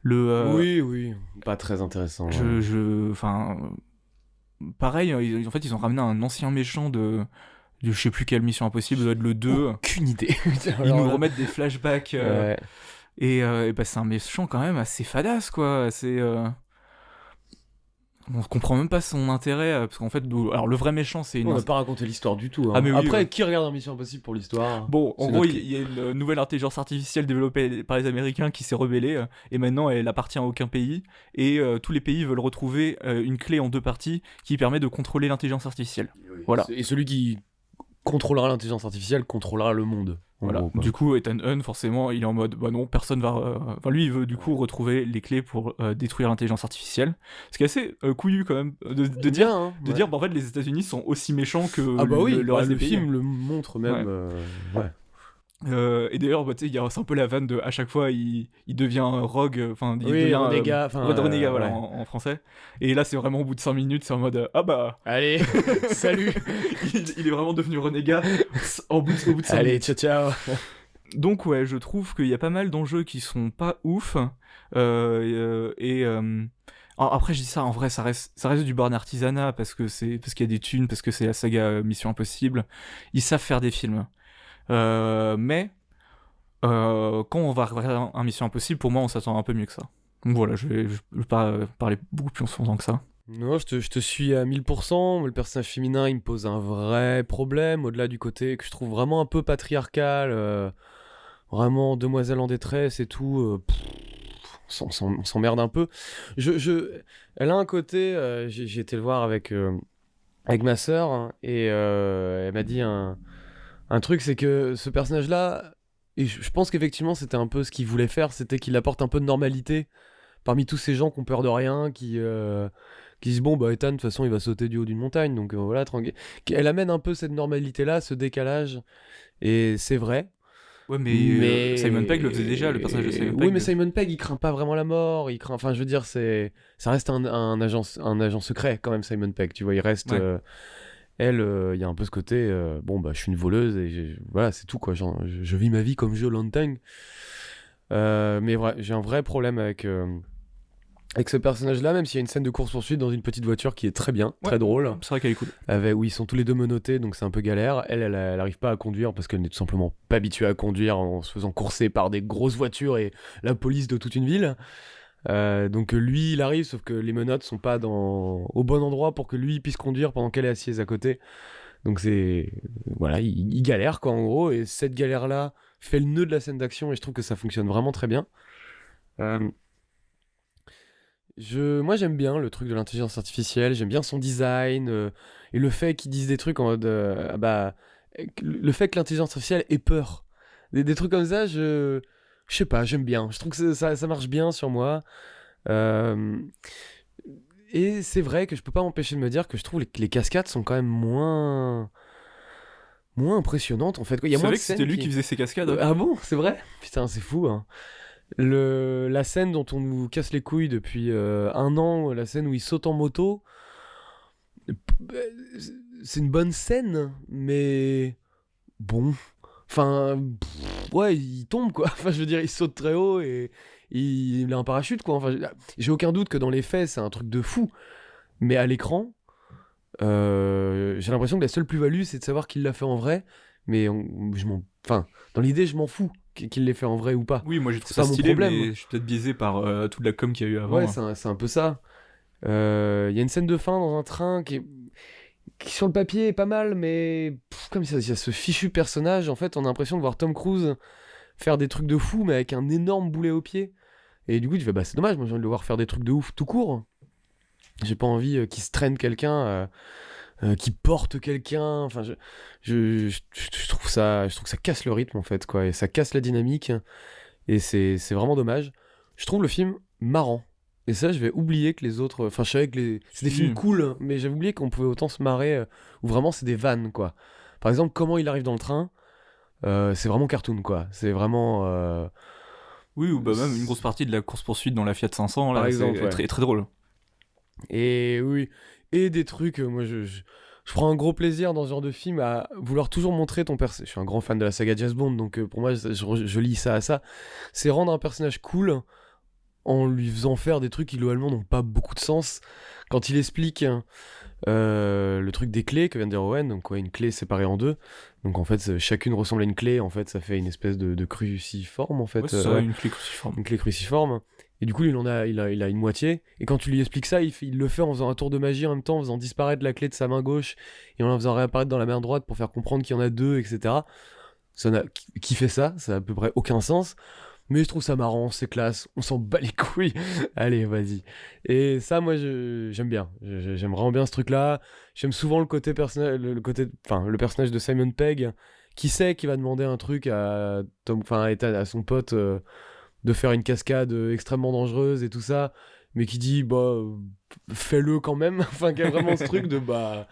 Oui, pas très intéressant. Pareil, en fait, ils ont ramené un ancien méchant de je sais plus quelle Mission Impossible, doit être le 2. Aucune idée. Ils nous remettent des flashbacks. Ouais. Et c'est un méchant quand même assez fadass, quoi. on comprend même pas son intérêt, parce qu'en fait, alors le vrai méchant, c'est On n'a pas raconté l'histoire du tout. Hein. Ah, mais oui, Après, ouais. qui regarde un Mission Impossible pour l'histoire? Bon, en C'est gros, notre- il y a une nouvelle intelligence artificielle développée par les Américains qui s'est rebellée, et maintenant elle appartient à aucun pays, et tous les pays veulent retrouver une clé en 2 parties qui permet de contrôler l'intelligence artificielle. Voilà. Et celui qui contrôlera l'intelligence artificielle contrôlera le monde. En Voilà. gros, quoi. Du coup, Ethan Hunt, forcément, il est en mode, bah non, personne va. Enfin, lui, il veut du coup retrouver les clés pour détruire l'intelligence artificielle. Ce qui est assez couillu quand même de dire, Bien, hein, de ouais. dire, bah, en fait, les États-Unis sont aussi méchants que Ah bah oui, le reste le des pays. film le montre même. Ouais. Et d'ailleurs, bah, tu sais, c'est un peu la vanne de à chaque fois il devient rogue, enfin il Oui, devient renégat, enfin, renégat, voilà, ouais. en français. Et là, c'est vraiment au bout de 5 minutes, c'est en mode ah bah Allez, salut. il est vraiment devenu renégat au bout de 5 Allez, minutes. ciao. Donc ouais, je trouve qu'il y a pas mal d'enjeux qui sont pas ouf. Alors, après, je dis ça, en vrai, ça reste du born artisanat parce qu'il y a des thunes, parce que c'est la saga Mission Impossible. Ils savent faire des films. Mais quand on va regarder un Mission Impossible, pour moi, on s'attend un peu mieux que ça. Donc voilà, je vais pas parler beaucoup plus longtemps que ça. Non, je te suis à 1000%. Le personnage féminin, il me pose un vrai problème, au-delà du côté que je trouve vraiment un peu patriarcal. Vraiment, demoiselle en détresse et tout. On s'emmerde un peu. Elle a un côté. J'ai été le voir avec ma sœur, hein, et elle m'a dit un truc, c'est que ce personnage-là, et je pense qu'effectivement c'était un peu ce qu'il voulait faire, c'était qu'il apporte un peu de normalité parmi tous ces gens qui ont peur de rien, qui disent bon bah Ethan de toute façon il va sauter du haut d'une montagne, donc voilà, tranquille. Elle amène un peu cette normalité-là, ce décalage, et c'est vrai. Ouais, mais Simon Pegg le faisait déjà, le personnage de Simon Pegg. Oui, mais Simon Pegg, il craint pas vraiment la mort. Il craint, enfin, je veux dire, ça reste un agent secret quand même, Simon Pegg. Tu vois, il reste. Ouais. Elle, il y a un peu ce côté. Bon, bah, je suis une voleuse et voilà, c'est tout quoi. Genre, je vis ma vie comme Joe Lanting. Mais j'ai un vrai problème avec ce personnage-là, même s'il y a une scène de course-poursuite dans une petite voiture qui est très bien, très drôle. C'est vrai qu'elle est cool. Où ils sont tous les deux menottés, donc c'est un peu galère. Elle arrive pas à conduire parce qu'elle n'est tout simplement pas habituée à conduire en se faisant courser par des grosses voitures et la police de toute une ville. Donc lui, il arrive, sauf que les menottes sont pas au bon endroit pour que lui puisse conduire pendant qu'elle est assise à côté. Donc voilà, il galère quoi en gros, et cette galère-là fait le nœud de la scène d'action et je trouve que ça fonctionne vraiment très bien. Moi j'aime bien le truc de l'intelligence artificielle, j'aime bien son design, et le fait qu'ils disent des trucs en mode le fait que l'intelligence artificielle ait peur, des trucs comme ça, je sais pas, j'aime bien, je trouve que ça marche bien sur moi. Et c'est vrai que je peux pas m'empêcher de me dire que je trouve que les cascades sont quand même moins impressionnantes en fait. Il y a Tu moins savais de que c'était scènes lui qui faisait ses cascades? Ah bon, c'est vrai? Putain, c'est fou, hein. La scène dont on nous casse les couilles depuis un an, la scène où il saute en moto, c'est une bonne scène, mais bon. Enfin, ouais, il tombe quoi. Enfin, je veux dire, il saute très haut et il a un parachute quoi. Enfin, j'ai aucun doute que dans les faits, c'est un truc de fou. Mais à l'écran, j'ai l'impression que la seule plus-value, c'est de savoir qu'il l'a fait en vrai. Mais enfin, dans l'idée, je m'en fous qu'il l'ait fait en vrai ou pas. Oui, moi j'ai trouvé C'est ça pas mon stylé, problème. mais je suis peut-être biaisé par toute la com qu'il y a eu avant. Ouais, c'est un peu ça. Il y a une scène de fin dans un train qui sur le papier est pas mal, mais comme il y a ce fichu personnage, en fait, on a l'impression de voir Tom Cruise faire des trucs de fou, mais avec un énorme boulet au pied. Et du coup, tu fais, bah c'est dommage, moi j'ai envie de le voir faire des trucs de ouf tout court. J'ai pas envie qu'il se traîne quelqu'un, qu'il porte quelqu'un. Enfin, je trouve ça casse le rythme en fait, quoi, et ça casse la dynamique. Et c'est vraiment dommage. Je trouve le film marrant. Et ça, je vais oublier que les autres. Enfin, je savais que c'est des films cool, mais j'avais oublié qu'on pouvait autant se marrer, où vraiment c'est des vannes, quoi. Par exemple, comment il arrive dans le train, c'est vraiment cartoon, quoi. C'est vraiment. Oui, ou bah même une grosse partie de la course-poursuite dans la Fiat 500, là, Par exemple, c'est ouais. très, très drôle. Et oui. Et des trucs, moi je prends un gros plaisir dans ce genre de film à vouloir toujours montrer ton personnage. Je suis un grand fan de la saga James Bond, donc pour moi, je lis ça à ça. C'est rendre un personnage cool en lui faisant faire des trucs qui globalement n'ont pas beaucoup de sens. Quand il explique Le truc des clés que vient de dire Owen, donc une clé séparée en deux. Donc en fait, chacune ressemble à une clé, en fait, ça fait une espèce de cruciforme, en fait. Ouais, c'est ça, Ouais, une clé cruciforme. une clé cruciforme. Et du coup, il a une moitié. Et quand tu lui expliques ça, il le fait en faisant un tour de magie en même temps, en faisant disparaître la clé de sa main gauche et en la faisant réapparaître dans la main droite pour faire comprendre qu'il y en a deux, etc. Qui fait ça? Ça a à peu près aucun sens. Mais je trouve ça marrant, c'est classe, on s'en bat les couilles. Allez, vas-y. Et ça, moi, j'aime bien. J'aime vraiment bien ce truc-là. J'aime souvent le côté personnage, le personnage de Simon Pegg, qui sait qu'il va demander un truc à à son pote de faire une cascade extrêmement dangereuse et tout ça, mais qui dit bah fais-le quand même. Enfin, qu'il y a vraiment ce truc de bah.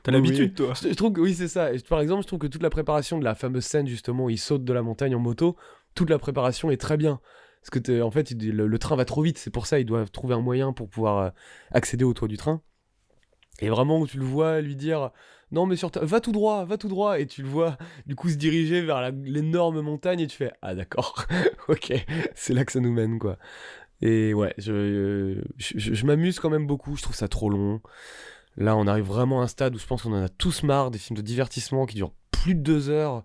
T'as Oui, l'habitude, oui. toi. Je trouve que oui, c'est ça. Et par exemple, je trouve que toute la préparation de la fameuse scène, justement, où il saute de la montagne en moto, toute la préparation est très bien. Parce que, en fait, le train va trop vite. C'est pour ça ils doivent trouver un moyen pour pouvoir accéder au toit du train. Et vraiment, où tu le vois lui dire non, mais va tout droit, va tout droit. Et tu le vois, du coup, se diriger vers l'énorme montagne. Et tu fais ah, d'accord, ok, c'est là que ça nous mène, quoi. Et ouais, je m'amuse quand même beaucoup. Je trouve ça trop long. Là, on arrive vraiment à un stade où je pense qu'on en a tous marre des films de divertissement qui durent plus de 2 heures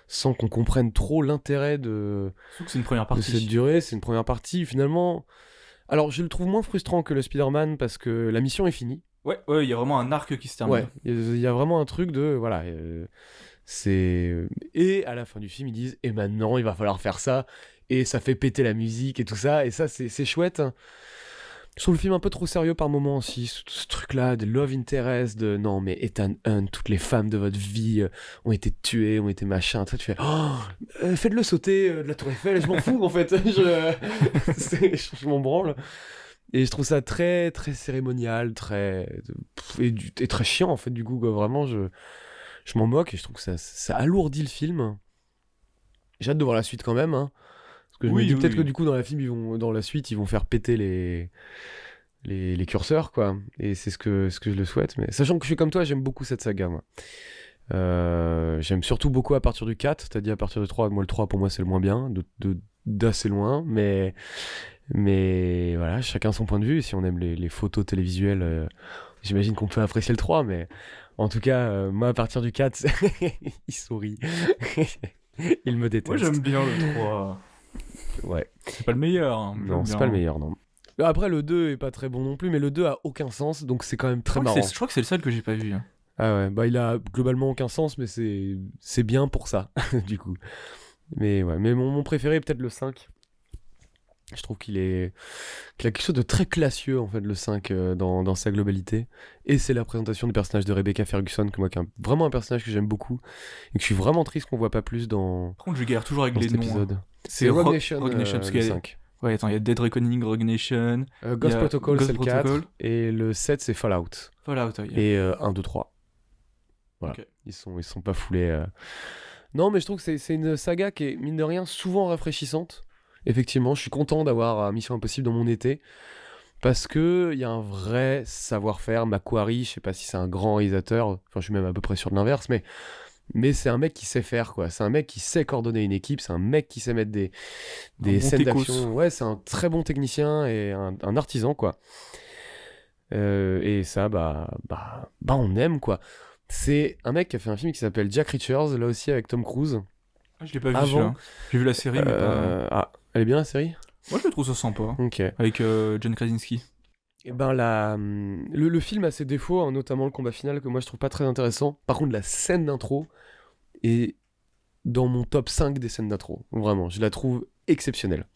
sans qu'on comprenne trop l'intérêt Surtout que c'est une première de cette partie. durée. C'est une première partie, finalement. Alors, je le trouve moins frustrant que le Spider-Man parce que la mission est finie. Ouais, il y a vraiment un arc qui se termine. Ouais, il y a vraiment un truc de. Voilà. Et à la fin du film, ils disent et maintenant, il va falloir faire ça. Et ça fait péter la musique et tout ça. Et ça, c'est chouette. Je trouve le film un peu trop sérieux par moments aussi, ce truc-là, de love interest, de non mais Ethan Hunt, toutes les femmes de votre vie ont été tuées, ont été machin, tu fais faites-le sauter de la tour Eiffel, je m'en fous en fait, je m'en branle. Et je trouve ça très très cérémonial, et très chiant en fait du coup, quoi. Vraiment je m'en moque et je trouve que ça alourdit le film. J'ai hâte de voir la suite quand même, hein. Parce que je me dis peut-être que du coup dans la suite ils vont faire péter les curseurs, quoi. Et c'est ce que je le souhaite. Mais sachant que je suis comme toi, j'aime beaucoup cette saga, moi. J'aime surtout beaucoup à partir du 4, t'as dit à partir du 3, moi le 3 pour moi c'est le moins bien, d'assez loin, mais voilà, chacun son point de vue. Si on aime les photos télévisuelles, j'imagine qu'on peut apprécier le 3, mais en tout cas, moi à partir du 4, il sourit. Il me déteste. Moi j'aime bien le 3. Ouais. C'est pas le meilleur. Hein, Non, c'est pas le meilleur, non. Après, le 2 est pas très bon non plus, mais le 2 a aucun sens, donc c'est quand même très marrant. Je crois que c'est le seul que j'ai pas vu. Hein. Ah ouais, bah il a globalement aucun sens, mais c'est bien pour ça, du coup. Mais ouais, mais mon préféré est peut-être le 5. Je trouve qu'il a quelque chose de très classieux, en fait, le 5, dans sa globalité. Et c'est la présentation du personnage de Rebecca Ferguson, qui est vraiment un personnage que j'aime beaucoup, et que je suis vraiment triste qu'on voit pas plus dans, Par contre, je galère toujours avec dans les cet noms. épisode. Hein. C'est Rogue Nation, parce le qu'il y a- 5. Ouais, attends, il y a Dead Reckoning, Rogue Nation. Ghost Protocol, Ghost c'est le 4. Protocol. Et le 7, c'est Fallout. Fallout, yeah. Et 1, 2, 3. Voilà. Ok. Ils sont pas foulés. Non, mais je trouve que c'est une saga qui est, mine de rien, souvent rafraîchissante. Effectivement, je suis content d'avoir Mission Impossible dans mon été. Parce que il y a un vrai savoir-faire. Macquarie, je sais pas si c'est un grand réalisateur. Enfin, je suis même à peu près sûr de l'inverse. Mais c'est un mec qui sait faire, quoi. C'est un mec qui sait coordonner une équipe. C'est un mec qui sait mettre des bon scènes techos. d'action. Ouais, c'est un très bon technicien et un artisan, quoi. Et ça, on aime, quoi. C'est un mec qui a fait un film qui s'appelle Jack Reachers, là aussi avec Tom Cruise. Ah, je l'ai pas vu Avant. celui-là. J'ai vu la série, mais pas... Ah, elle est bien la série? Moi, je trouve ça sympa. Ok. Avec John Krasinski. Et ben le film a ses défauts, hein, notamment le combat final que moi je trouve pas très intéressant. Par contre, la scène d'intro est dans mon top 5 des scènes d'intro. Vraiment, je la trouve exceptionnelle.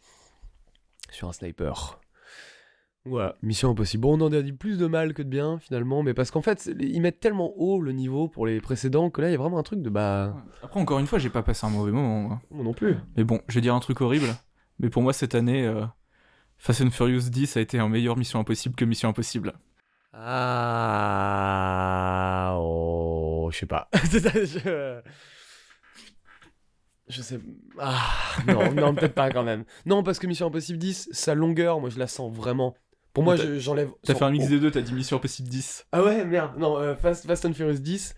Sur un sniper. Voilà, Mission Impossible. Bon, on en a dit plus de mal que de bien finalement, mais parce qu'en fait, ils mettent tellement haut le niveau pour les précédents que là, il y a vraiment un truc de bah. Après, encore une fois, j'ai pas passé un mauvais moment. Moi. Moi non plus. Mais bon, je vais dire un truc horrible. Mais pour moi, cette année, Fast and Furious 10 a été un meilleur Mission Impossible que Mission Impossible. Ah. Oh, je sais pas. Je sais. Ah, non, peut-être pas quand même. Non, parce que Mission Impossible 10, sa longueur, moi je la sens vraiment. Pour moi, j'enlève. T'as fait un mix des deux, t'as dit Mission Impossible 10. Ah ouais, merde. Non, Fast and Furious 10,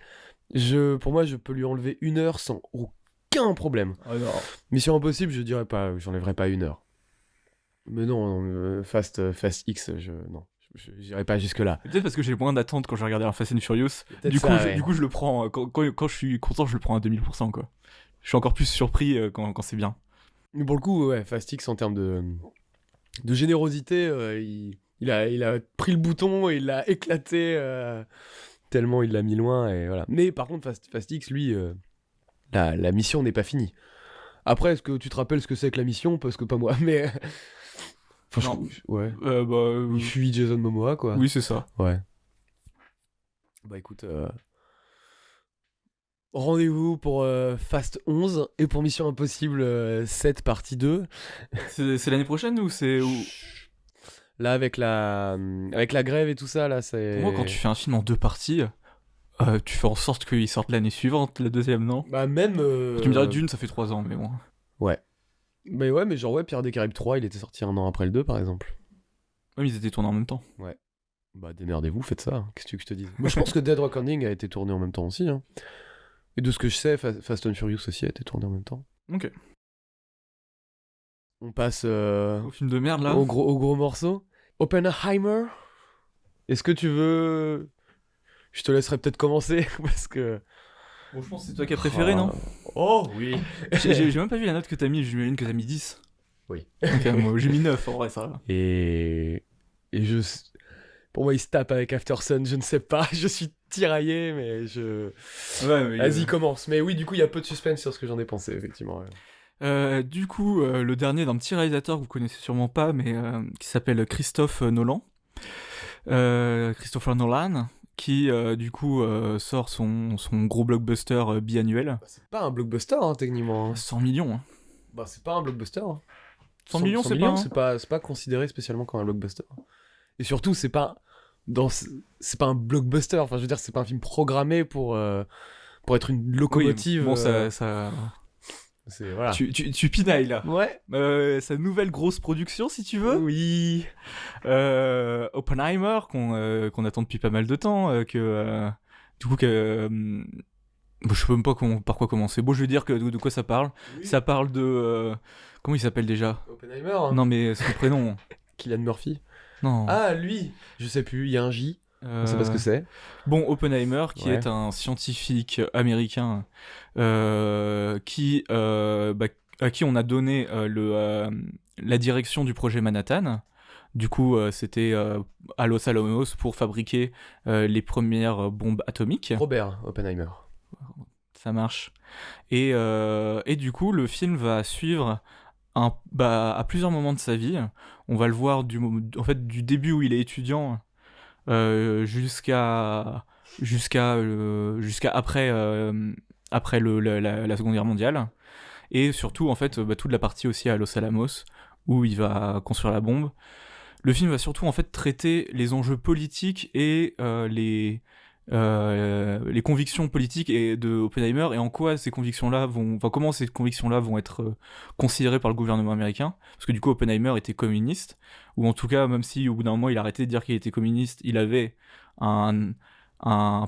pour moi, je peux lui enlever 1 heure sans aucun problème. Oh non. Mission Impossible, je dirais pas, j'enlèverais pas 1 heure. Mais non, Fast X, non. J'irai pas jusque-là. Peut-être parce que j'ai moins d'attente quand je regardais un Fast and Furious. Peut-être Du coup, ça, ouais. du coup, je le prends. Quand je suis content, je le prends à 2000%, quoi. Je suis encore plus surpris quand c'est bien. Mais pour le coup, ouais, Fast X, en termes de générosité, il a pris le bouton et il l'a éclaté tellement il l'a mis loin. Et voilà. Mais par contre, Fast X, lui, la mission n'est pas finie. Après, est-ce que tu te rappelles ce que c'est que la mission? Parce que pas moi, mais... Enfin, Non. ouais. Bah, Il fuit Jason Momoa, quoi. oui, c'est ça. Ouais. Bah écoute, rendez-vous pour Fast 11 et pour Mission Impossible 7 partie 2. C'est l'année prochaine ou c'est. Là, avec la grève et tout ça, là, c'est... Pour moi, quand tu fais un film en 2 parties, tu fais en sorte qu'il sorte l'année suivante, la deuxième, non? Bah même... Tu me diras Dune, ça fait 3 ans, mais bon. Ouais. Mais ouais, mais genre, ouais, Pirates des Caraïbes 3, il était sorti un an après le 2, par exemple. Ouais, mais ils étaient tournés en même temps. Bah démerdez-vous, faites ça, hein. Qu'est-ce que tu veux que je te dise? Moi, je pense que Dead Reckoning a été tourné en même temps aussi, hein. Et de ce que je sais, Fast and Furious aussi a été tourné en même temps. Ok. On passe Au film de merde, là. au gros morceau. Oppenheimer. Est-ce que tu veux... Je te laisserai peut-être commencer, parce que... Bon, je pense que c'est toi qui as préféré, non? Oh, oui. J'ai même pas vu la note que t'as mis, j'imagine que t'as mis 10. Oui. Ok, moi j'ai mis 9, en vrai, ça va. Et je... Pour moi, il se tape avec After Sun, je ne sais pas. Je suis tiraillé, mais je... Ouais, mais. Vas-y, commence. Mais oui, du coup, il y a peu de suspense sur ce que j'en ai pensé, effectivement. Ouais. Du coup, le dernier d'un petit réalisateur que vous connaissez sûrement pas, mais qui s'appelle Christopher Nolan, qui du coup sort son gros blockbuster biannuel. Bah, c'est pas un blockbuster, hein, techniquement. Hein. 100 millions. Hein. Bah, c'est pas un blockbuster. Hein. 100 millions, c'est pas. c'est pas considéré spécialement comme un blockbuster. Et surtout, c'est pas un blockbuster. Enfin, je veux dire, c'est pas un film programmé pour être une locomotive. Oui, bon, ça. C'est voilà. Tu pinailles là. Ouais. Sa nouvelle grosse production, si tu veux. Oui. Oppenheimer, qu'on attend depuis pas mal de temps, du coup, je sais même pas par quoi commencer. Bon, je vais dire de quoi ça parle. Oui. Ça parle de... comment il s'appelle déjà? Oppenheimer. Hein. Non, mais son prénom. Cillian Murphy. Non. Ah, lui. Je sais plus. Il y a un J. On sait pas ce que c'est. Bon, Oppenheimer, qui Ouais. est un scientifique américain à qui on a donné la direction du projet Manhattan. Du coup, c'était à Los Alamos pour fabriquer les premières bombes atomiques. Robert Oppenheimer. Ça marche. Et du coup, le film va suivre à plusieurs moments de sa vie. On va le voir du début où il est étudiant jusqu'à après la Seconde Guerre mondiale, et surtout en fait toute la partie aussi à Los Alamos où il va construire la bombe. Le film va surtout en fait traiter les enjeux politiques et les convictions politiques de Oppenheimer, et en quoi ces convictions-là comment ces convictions-là vont être considérées par le gouvernement américain, parce que du coup Oppenheimer était communiste, ou en tout cas, même si au bout d'un moment il a arrêté de dire qu'il était communiste, il avait un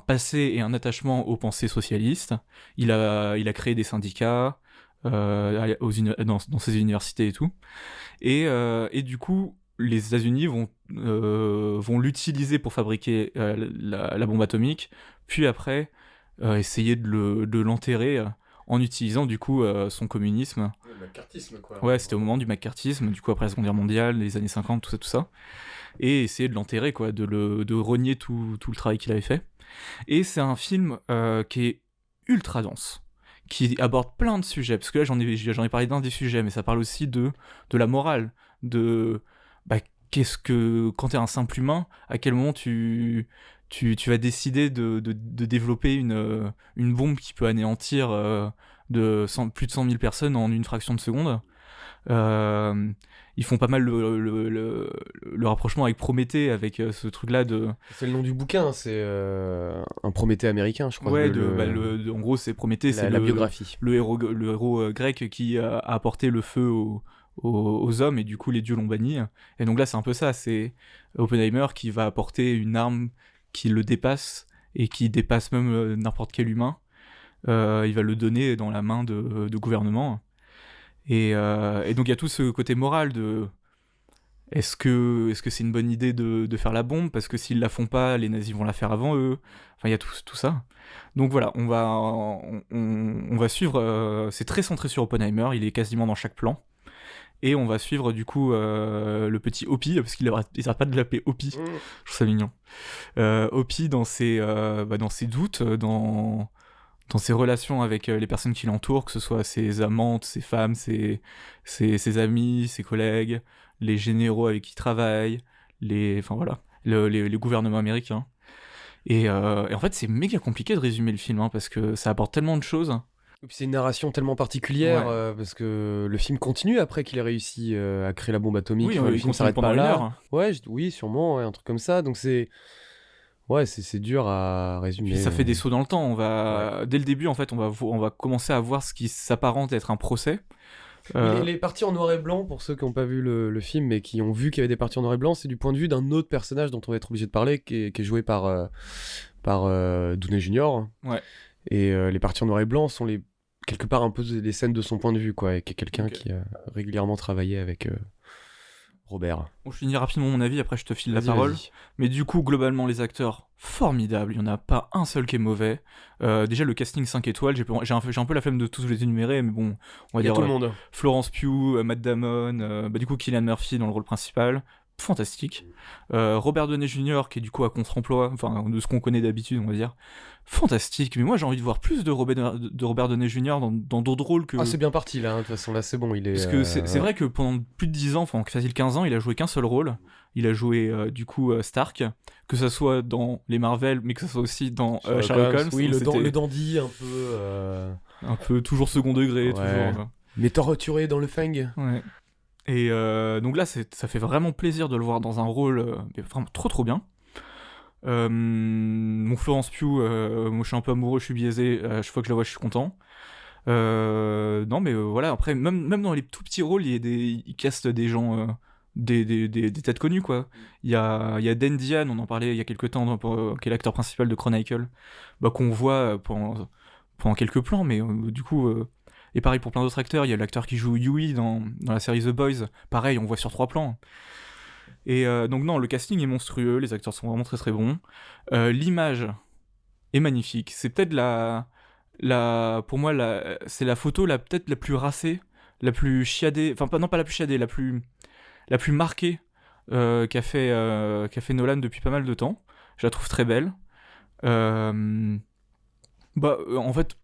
passé et un attachement aux pensées socialistes. Il a créé des syndicats dans ses universités et tout, et du coup les États-Unis vont l'utiliser pour fabriquer la bombe atomique, puis après essayer de l'enterrer en utilisant du coup son communisme. Le macartisme, quoi. Ouais, c'était au moment du macartisme, du coup après la Seconde Guerre mondiale, les années 50, tout ça. Et essayer de l'enterrer, quoi, de renier tout le travail qu'il avait fait. Et c'est un film qui est ultra dense, qui aborde plein de sujets, parce que là j'en ai parlé d'un des sujets, mais ça parle aussi de la morale, de qu'est-ce que, quand t'es un simple humain, à quel moment tu vas décider de développer une bombe qui peut anéantir plus de 100 000 personnes en une fraction de seconde. Ils font pas mal le rapprochement avec Prométhée, avec ce truc-là de... C'est le nom du bouquin, c'est un Prométhée américain, je crois. Ouais, en gros, c'est Prométhée, c'est la biographie. Le héros grec qui a apporté le feu aux hommes, et du coup les dieux l'ont banni. Et donc là c'est un peu ça, c'est Oppenheimer qui va apporter une arme qui le dépasse, et qui dépasse même n'importe quel humain. Il va le donner dans la main de gouvernement. Et donc il y a tout ce côté moral de... est-ce que c'est une bonne idée de faire la bombe, parce que s'ils la font pas, les nazis vont la faire avant eux. Enfin, il y a tout ça. Donc voilà, on va suivre. C'est très centré sur Oppenheimer, il est quasiment dans chaque plan. Et on va suivre du coup le petit Hopi, parce qu'ils arrêtent pas de l'appeler Hopi. Je trouve ça mignon. Hopi dans ses doutes, dans ses relations avec les personnes qui l'entourent, que ce soit ses amantes, ses femmes, ses amis, ses collègues, les généraux avec qui il travaille, enfin voilà, les gouvernements américains. Et en fait, c'est méga compliqué de résumer le film, hein, parce que ça apporte tellement de choses. Et puis c'est une narration tellement particulière, Ouais. parce que le film continue après qu'il ait réussi à créer la bombe atomique. Oui, Enfin, le il film continue s'arrête pendant pas une là. heure. Ouais, oui, sûrement, ouais, un truc comme ça. Donc c'est dur à résumer. Puis ça fait des sauts dans le temps. Dès le début, en fait, on va commencer à voir ce qui s'apparente à être un procès. Les parties en noir et blanc, pour ceux qui n'ont pas vu le film, mais qui ont vu qu'il y avait des parties en noir et blanc, c'est du point de vue d'un autre personnage dont on va être obligé de parler, qui est joué par Downey Jr. Ouais. Et les parties en noir et blanc sont quelque part un peu des scènes de son point de vue, quoi, et qui est quelqu'un Ok. qui a régulièrement travaillé avec Robert. Bon, je finis rapidement mon avis, après je te file la Vas-y, parole. vas-y. Mais du coup, globalement, les acteurs, formidables. Il n'y en a pas un seul qui est mauvais. Déjà, le casting 5 étoiles, j'ai un peu la flemme de tous les énumérer, mais bon, on va Il y a dire tout le monde. Florence Pugh, Matt Damon, du coup, Cillian Murphy dans le rôle principal. Fantastique. Robert Downey Jr., qui est du coup à contre-emploi, enfin, de ce qu'on connaît d'habitude, on va dire. Fantastique. Mais moi, j'ai envie de voir plus de Robert Downey Jr. dans d'autres rôles que. Ah, c'est bien parti là, hein, de toute façon, là c'est bon, il est. Parce que c'est vrai que pendant plus de 10 ans, enfin facile 15 ans, il a joué qu'un seul rôle. Il a joué du coup Stark, que ça soit dans les Marvel, mais que ça soit aussi dans Sherlock Holmes. Oui, où c'était le dandy un peu. un peu toujours second degré, Ouais. toujours. Mais torturé dans le fang. Ouais. Et donc là, ça fait vraiment plaisir de le voir dans un rôle mais vraiment trop bien. Mon Florence Pugh, moi je suis un peu amoureux, je suis biaisé, chaque fois que je la vois je suis content. Non mais voilà, après même dans les tout petits rôles ils castent des gens, des têtes connues quoi. Il y a Dan Diane, on en parlait il y a quelques temps, qui est l'acteur principal de Chronicle, qu'on voit pendant quelques plans, mais du coup et pareil pour plein d'autres acteurs. Il y a l'acteur qui joue Yui dans la série The Boys, pareil on voit sur 3 plans. Et donc non, le casting est monstrueux, les acteurs sont vraiment très bons. L'image est magnifique. C'est peut-être pour moi, c'est la photo peut-être la plus racée, la plus chiadée, enfin non pas la plus chiadée, la plus marquée qu'a fait Nolan depuis pas mal de temps. Je la trouve très belle. En fait,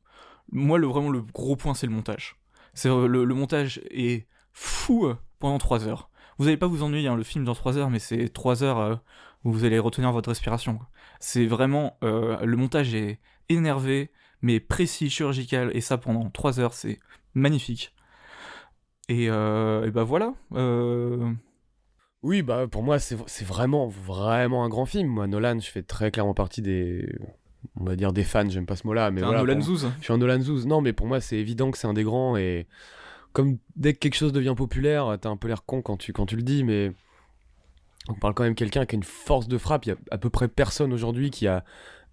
moi vraiment le gros point c'est le montage. Le montage est fou pendant 3 heures. Vous n'allez pas vous ennuyer, hein, le film dure 3 heures, mais c'est 3 heures où vous allez retenir votre respiration, quoi. C'est vraiment... le montage est énervé, mais précis, chirurgical, et ça pendant 3 heures, c'est magnifique. Et bah voilà. Oui, bah pour moi c'est vraiment un grand film. Moi, Nolan, je fais très clairement partie on va dire des fans, j'aime pas ce mot-là, mais T'es voilà. un Nolan Zouz. Je suis un Nolan Zouz. Non, mais pour moi c'est évident que c'est un des grands, et comme dès que quelque chose devient populaire, t'as un peu l'air con quand tu le dis, mais on parle quand même de quelqu'un qui a une force de frappe. Il y a à peu près personne aujourd'hui qui a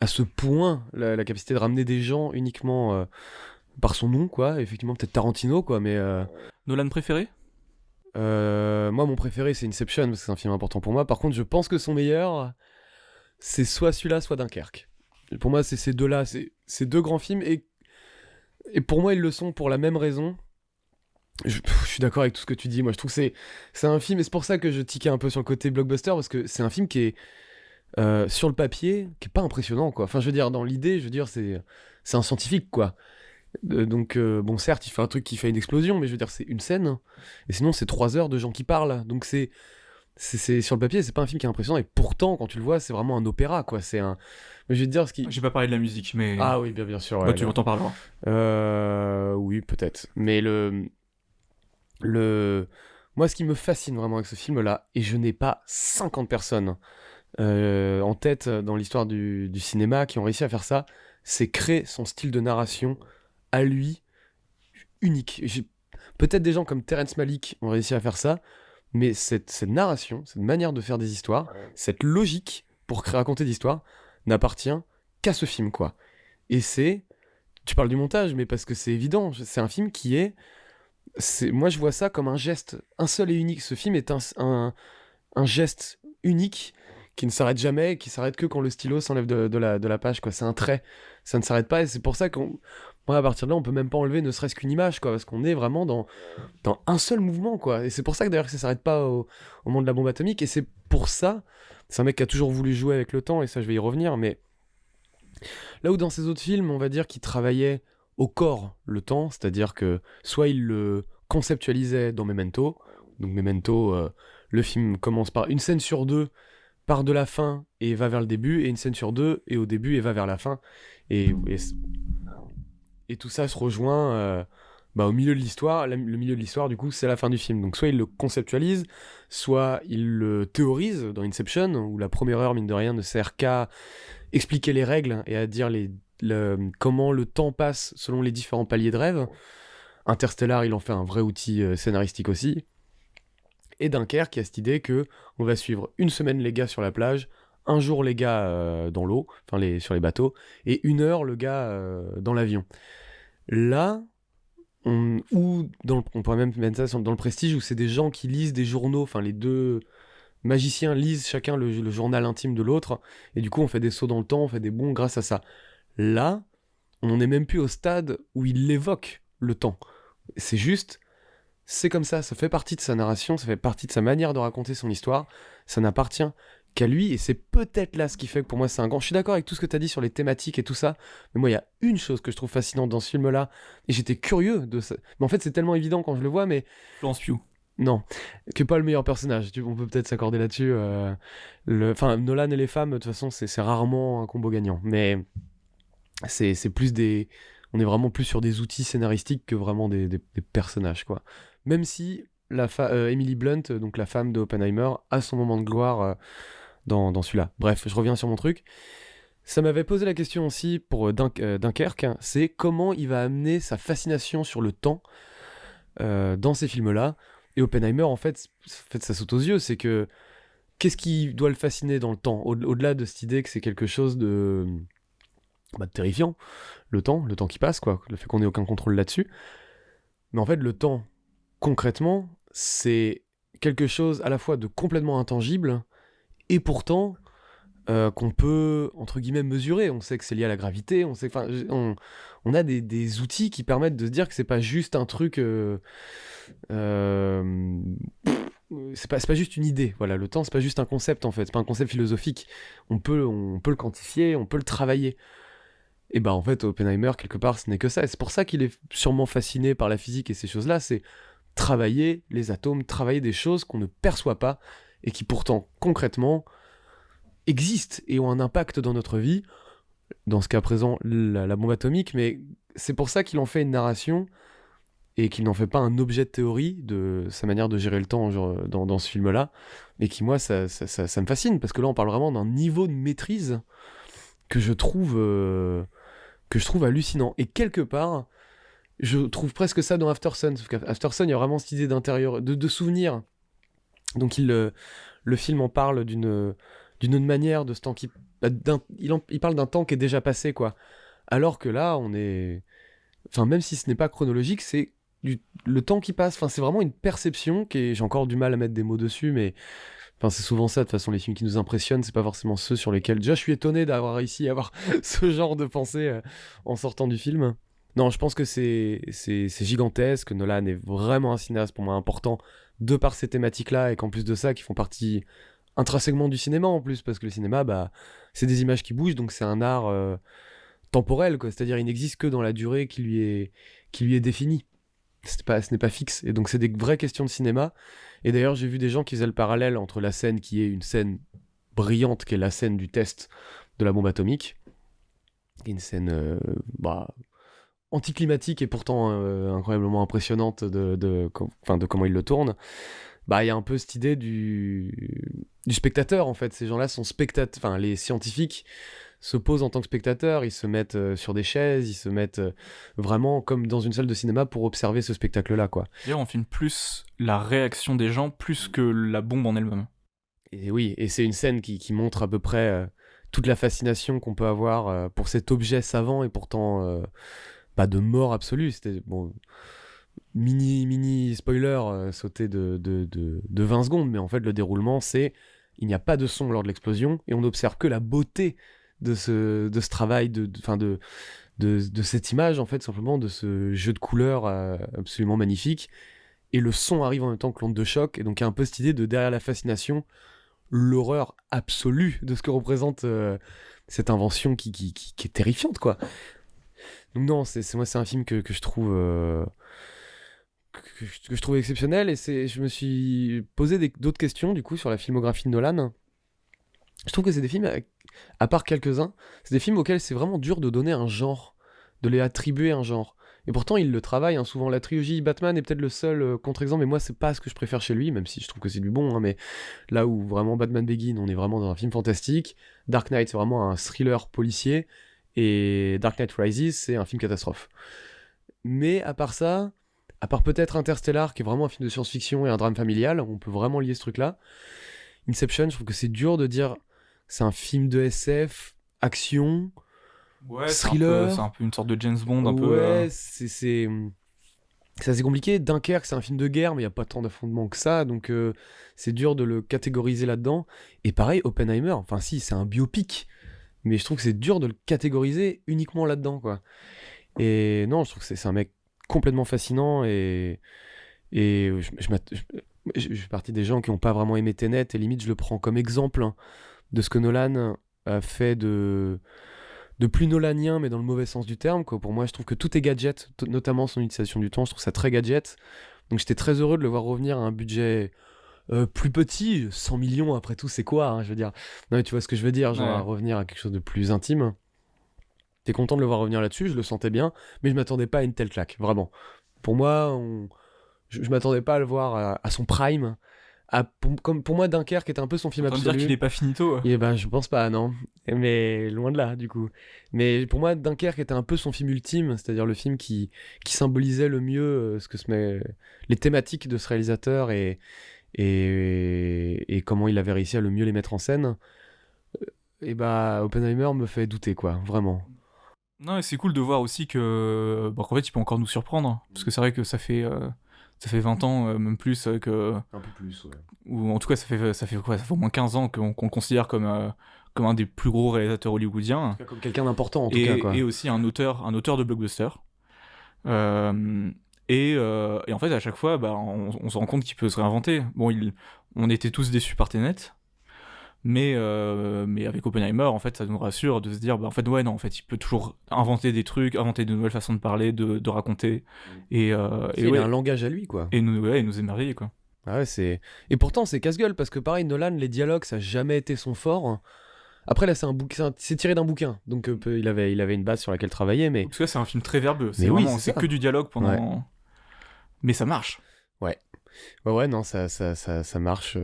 à ce point la capacité de ramener des gens uniquement par son nom, quoi. Effectivement, peut-être Tarantino, quoi, mais Nolan préféré? moi, mon préféré, c'est Inception, parce que c'est un film important pour moi. Par contre, je pense que son meilleur, c'est soit celui-là, soit Dunkerque. Et pour moi, c'est ces deux-là, c'est ces deux grands films, et pour moi, ils le sont pour la même raison. Je suis d'accord avec tout ce que tu dis. Moi, je trouve que c'est un film, et c'est pour ça que je tiquais un peu sur le côté blockbuster, parce que c'est un film qui est sur le papier, qui est pas impressionnant, quoi. Enfin, je veux dire, dans l'idée, je veux dire, c'est un scientifique, quoi. Donc, bon, certes, il fait un truc qui fait une explosion, mais je veux dire, c'est une scène, hein. Et sinon, c'est 3 heures de gens qui parlent. Donc, c'est sur le papier, c'est pas un film qui est impressionnant. Et pourtant, quand tu le vois, c'est vraiment un opéra, quoi. Mais je vais te dire ce qui. J'ai pas parlé de la musique, mais... Ah oui, bien sûr. Bah, Ouais, tu m'en parleras. oui, peut-être. Mais moi, ce qui me fascine vraiment avec ce film-là, et je n'ai pas 50 personnes en tête dans l'histoire du cinéma qui ont réussi à faire ça, c'est créer son style de narration à lui, unique. Peut-être des gens comme Terrence Malick ont réussi à faire ça, mais cette narration, cette manière de faire des histoires, cette logique pour raconter des histoires, n'appartient qu'à ce film, quoi. Et tu parles du montage, mais parce que c'est évident, c'est un film qui moi je vois ça comme un geste, un seul et unique. Ce film est un geste unique qui ne s'arrête jamais, qui s'arrête que quand le stylo s'enlève de la page, quoi. C'est un trait, ça ne s'arrête pas, et c'est pour ça moi, à partir de là, on peut même pas enlever ne serait-ce qu'une image, quoi, parce qu'on est vraiment dans un seul mouvement, quoi. Et c'est pour ça que d'ailleurs que ça s'arrête pas au moment de la bombe atomique, et c'est pour ça, c'est un mec qui a toujours voulu jouer avec le temps, et ça je vais y revenir, mais là où dans ses autres films, on va dire qu'il travaillait au corps le temps, c'est-à-dire que soit il le conceptualisait dans Memento, donc Memento, le film commence par une scène sur deux, part de la fin et va vers le début, et une scène sur deux, et au début et va vers la fin, et tout ça se rejoint au milieu de l'histoire. Le milieu de l'histoire, du coup, c'est la fin du film. Donc soit il le conceptualise, soit il le théorise dans Inception, où la première heure, mine de rien, ne sert qu'à expliquer les règles et à dire comment le temps passe selon les différents paliers de rêve. Interstellar, il en fait un vrai outil scénaristique aussi. Et Dunkerque, qui a cette idée que on va suivre une semaine les gars sur la plage, un jour les gars dans l'eau, sur les bateaux, et une heure le gars dans l'avion. Là, on pourrait même mettre ça dans le Prestige, où c'est des gens qui lisent des journaux, enfin les deux magiciens lisent chacun le journal intime de l'autre, et du coup on fait des sauts dans le temps, on fait des bonds grâce à ça. Là, on n'en est même plus au stade où il évoque le temps. C'est juste, c'est comme ça fait partie de sa narration, ça fait partie de sa manière de raconter son histoire, ça n'appartient qu'à lui, et c'est peut-être là ce qui fait que pour moi c'est un grand... Je suis d'accord avec tout ce que tu as dit sur les thématiques et tout ça, mais moi il y a une chose que je trouve fascinante dans ce film-là, et j'étais curieux de ça. Mais en fait c'est tellement évident quand je le vois, mais... Florence Pugh. Non, que pas le meilleur personnage, on peut peut-être s'accorder là-dessus. Nolan et les femmes, de toute façon c'est rarement un combo gagnant, mais c'est plus des... On est vraiment plus sur des outils scénaristiques que vraiment des personnages, quoi. Même si Emily Blunt, donc la femme de Oppenheimer, a son moment de gloire dans celui-là. Bref, je reviens sur mon truc. Ça m'avait posé la question aussi pour Dunkerque, c'est comment il va amener sa fascination sur le temps dans ces films-là. Et Oppenheimer, en fait ça saute aux yeux, c'est que qu'est-ce qui doit le fasciner dans le temps, au-delà de cette idée que c'est quelque chose de terrifiant, le temps qui passe, quoi, le fait qu'on ait aucun contrôle là-dessus. Mais en fait, le temps, concrètement, c'est quelque chose à la fois de complètement intangible, et pourtant qu'on peut, entre guillemets, mesurer. On sait que c'est lié à la gravité, on a des outils qui permettent de se dire que c'est pas juste un truc... c'est pas juste une idée, voilà, le temps c'est pas juste un concept en fait, c'est pas un concept philosophique, on peut le quantifier, on peut le travailler. Et en fait Oppenheimer quelque part ce n'est que ça, et c'est pour ça qu'il est sûrement fasciné par la physique et ces choses-là, c'est travailler les atomes, travailler des choses qu'on ne perçoit pas et qui pourtant concrètement existent et ont un impact dans notre vie, dans ce cas présent la bombe atomique, mais c'est pour ça qu'il en fait une narration et qu'il n'en fait pas un objet de théorie de sa manière de gérer le temps dans ce film-là, et qui, moi, ça me fascine, parce que là, on parle vraiment d'un niveau de maîtrise que je trouve hallucinant. Et quelque part, je trouve presque ça dans Aftersun, sauf qu'After Sun, il y a vraiment cette idée d'intérieur, de souvenir. Donc le film en parle d'une autre manière de ce temps qui... il parle d'un temps qui est déjà passé, quoi. Alors que là, on est... Enfin, même si ce n'est pas chronologique, c'est le temps qui passe, c'est vraiment une perception j'ai encore du mal à mettre des mots dessus, mais c'est souvent ça, de toute façon, les films qui nous impressionnent, c'est pas forcément ceux sur lesquels... Déjà, je suis étonné d'avoir réussi à avoir ce genre de pensée en sortant du film. Non, je pense que c'est gigantesque, Nolan est vraiment un cinéaste pour moi important, de par ces thématiques-là, et qu'en plus de ça, qui font partie intrinsèquement du cinéma en plus, parce que le cinéma, c'est des images qui bougent, donc c'est un art temporel, quoi. C'est-à-dire il n'existe que dans la durée qui lui est définie. Ce n'est pas fixe, et donc c'est des vraies questions de cinéma. Et d'ailleurs j'ai vu des gens qui faisaient le parallèle entre la scène qui est une scène brillante, qui est la scène du test de la bombe atomique, qui est une scène anticlimatique et pourtant incroyablement impressionnante de comment il le tourne. Il y a un peu cette idée du spectateur, en fait. Ces gens-là sont spectateurs, les scientifiques se posent en tant que spectateurs, ils se mettent sur des chaises, ils se mettent vraiment comme dans une salle de cinéma pour observer ce spectacle-là, quoi. D'ailleurs, on filme plus la réaction des gens plus que la bombe en elle-même. Et oui, et c'est une scène qui montre à peu près toute la fascination qu'on peut avoir pour cet objet savant et pourtant pas de mort absolue. mini spoiler sauté de 20 secondes, mais en fait le déroulement c'est il n'y a pas de son lors de l'explosion et on n'observe que la beauté de ce travail de cette image en fait, simplement de ce jeu de couleurs absolument magnifique, et le son arrive en même temps que l'onde de choc, et donc il y a un peu cette idée de derrière la fascination, l'horreur absolue de ce que représente cette invention qui est terrifiante quoi. Donc non, moi c'est un film que je trouve que je trouve exceptionnel, et je me suis posé d'autres questions du coup sur la filmographie de Nolan. Je trouve que c'est des films, à part quelques-uns, c'est des films auxquels c'est vraiment dur de donner un genre, de les attribuer un genre. Et pourtant, il le travaille, hein, souvent. La trilogie Batman est peut-être le seul contre-exemple, mais moi, c'est pas ce que je préfère chez lui, même si je trouve que c'est du bon, hein, mais là où vraiment Batman Begins, on est vraiment dans un film fantastique, Dark Knight, c'est vraiment un thriller policier, et Dark Knight Rises, c'est un film catastrophe. Mais à part ça, à part peut-être Interstellar, qui est vraiment un film de science-fiction et un drame familial, on peut vraiment lier ce truc-là. Inception, je trouve que c'est dur de dire c'est un film de SF, action, Ouais, thriller. c'est un peu une sorte de James Bond, un peu. Ouais, c'est assez compliqué. Dunkerque, c'est un film de guerre, mais il n'y a pas tant d'affrontements que ça, donc c'est dur de le catégoriser là-dedans. Et pareil, Oppenheimer, enfin si, c'est un biopic, mais je trouve que c'est dur de le catégoriser uniquement là-dedans, quoi. Et non, je trouve que c'est un mec complètement fascinant, et je fais partie des gens qui n'ont pas vraiment aimé Tenet, et limite je le prends comme exemple, hein, de ce que Nolan a fait de plus nolanien, mais dans le mauvais sens du terme, quoi. Pour moi, je trouve que tout est gadget, notamment son utilisation du temps, je trouve ça très gadget. Donc j'étais très heureux de le voir revenir à un budget plus petit, 100 millions après tout, c'est quoi, hein, je veux dire. Non mais tu vois ce que je veux dire, genre Ouais. à revenir à quelque chose de plus intime. T'es content de le voir revenir là-dessus, je le sentais bien, mais je m'attendais pas à une telle claque, vraiment. Pour moi, je m'attendais pas à le voir à son prime. Comme pour moi, Dunkerque était un peu son film Autant absolu. dire qu'il est pas finito. Et ben, je pense pas, non. Mais loin de là, du coup. Mais pour moi, Dunkerque était un peu son film ultime, c'est-à-dire le film qui symbolisait le mieux les thématiques de ce réalisateur, et comment il avait réussi à le mieux les mettre en scène. Et bah, Oppenheimer me fait douter, quoi, vraiment. Non, et c'est cool de voir aussi que, qu'en fait, il peut encore nous surprendre. Parce que c'est vrai que ça fait 20 ans, même plus, que. Un peu plus, ouais. Ou en tout cas, ça fait quoi? Ça fait au moins 15 ans qu'on le considère comme un des plus gros réalisateurs hollywoodiens. Comme quelqu'un d'important, en tout cas, quoi. Et aussi un auteur de blockbuster. Et en fait, à chaque fois, on se rend compte qu'il peut se réinventer. Bon, on était tous déçus par Tenet. Mais avec Oppenheimer, en fait, ça nous rassure de se dire, en fait, ouais, non, en fait, il peut toujours inventer des trucs, inventer de nouvelles façons de parler, de raconter, et Il ouais, a un langage à lui, quoi. et nous émerveiller, quoi. Ah ouais, et pourtant, c'est casse-gueule, parce que pareil, Nolan, les dialogues, ça a jamais été son fort. Après, là, c'est tiré d'un bouquin, donc il avait une base sur laquelle travailler, mais... Parce que là, c'est un film très verbeux, Mais oui, c'est c'est ça. que du dialogue pendant... Ouais. Mais ça marche. Ouais, non, ça marche...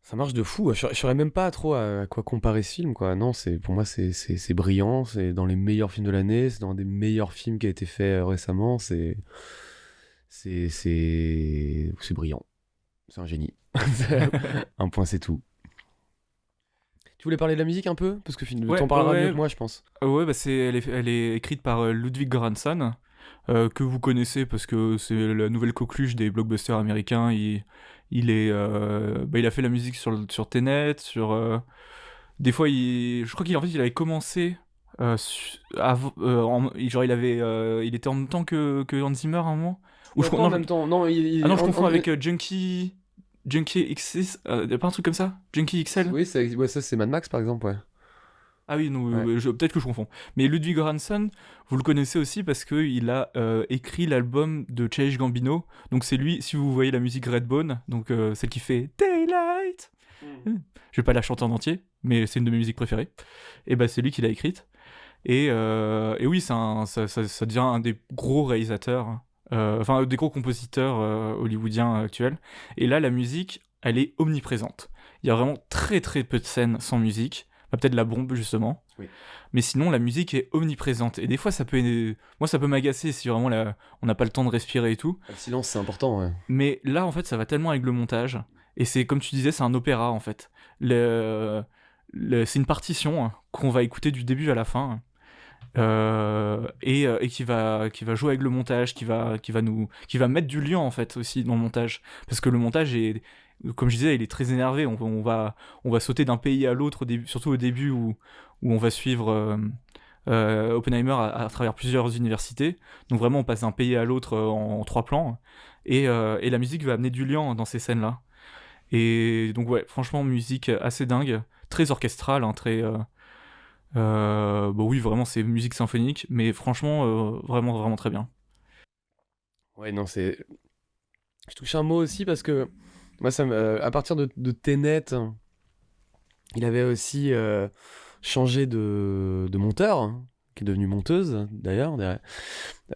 Ça marche de fou. Je saurais même pas trop à quoi comparer ce film, quoi. Non, pour moi, c'est brillant, c'est dans les meilleurs films de l'année, c'est dans un des meilleurs films qui a été fait récemment, c'est brillant. C'est un génie. Un point, c'est tout. Tu voulais parler de la musique un peu? Parce que Ouais, t'en parleras ouais. mieux que moi, je pense. Ouais, elle est écrite par Ludwig Göransson, que vous connaissez parce que c'est la nouvelle coqueluche des blockbusters américains. Il a fait la musique sur Tenet, des fois, je crois qu'il avait commencé. Il était en même temps que Hans Zimmer à un moment. Pas en même temps. Non, Ah non, je confonds avec Junkie X6, y a pas un truc comme ça? Junkie XL? Oui, ça c'est Mad Max, par exemple, ouais. Ah oui, non, Ouais. peut-être que je confonds. Mais Ludwig Göransson, vous le connaissez aussi parce qu'il a écrit l'album de Childish Gambino. Donc c'est lui, si vous voyez la musique Redbone, donc celle qui fait Daylight. Je vais pas la chanter en entier, mais c'est une de mes musiques préférées. Et bah c'est lui qui l'a écrite. Et oui, ça devient un des gros réalisateurs, enfin des gros compositeurs hollywoodiens actuels. Et là, la musique, elle est omniprésente. Il y a vraiment très très peu de scènes sans musique. Peut-être la bombe justement, Oui. mais sinon la musique est omniprésente et des fois ça peut m'agacer si vraiment on n'a pas le temps de respirer et tout, Le silence, c'est important, ouais. mais là en fait ça va tellement avec le montage, et c'est comme tu disais, c'est un opéra en fait. C'est une partition, hein, qu'on va écouter du début à la fin, et qui va jouer avec le montage, qui va mettre du lien en fait aussi dans le montage, parce que le montage est, comme je disais, il est très énervé. On va sauter d'un pays à l'autre surtout au début où on va suivre Oppenheimer à travers plusieurs universités. Donc vraiment on passe d'un pays à l'autre en 3 plans, et la musique va amener du lien dans ces scènes là. Et donc ouais, franchement, musique assez dingue, très orchestrale, hein, très oui, vraiment, c'est musique symphonique, mais franchement, vraiment, vraiment très bien. Ouais, non, c'est. Je touche un mot aussi parce que moi, à partir de Tenet, il avait aussi changé de monteur, hein, qui est devenu monteuse d'ailleurs.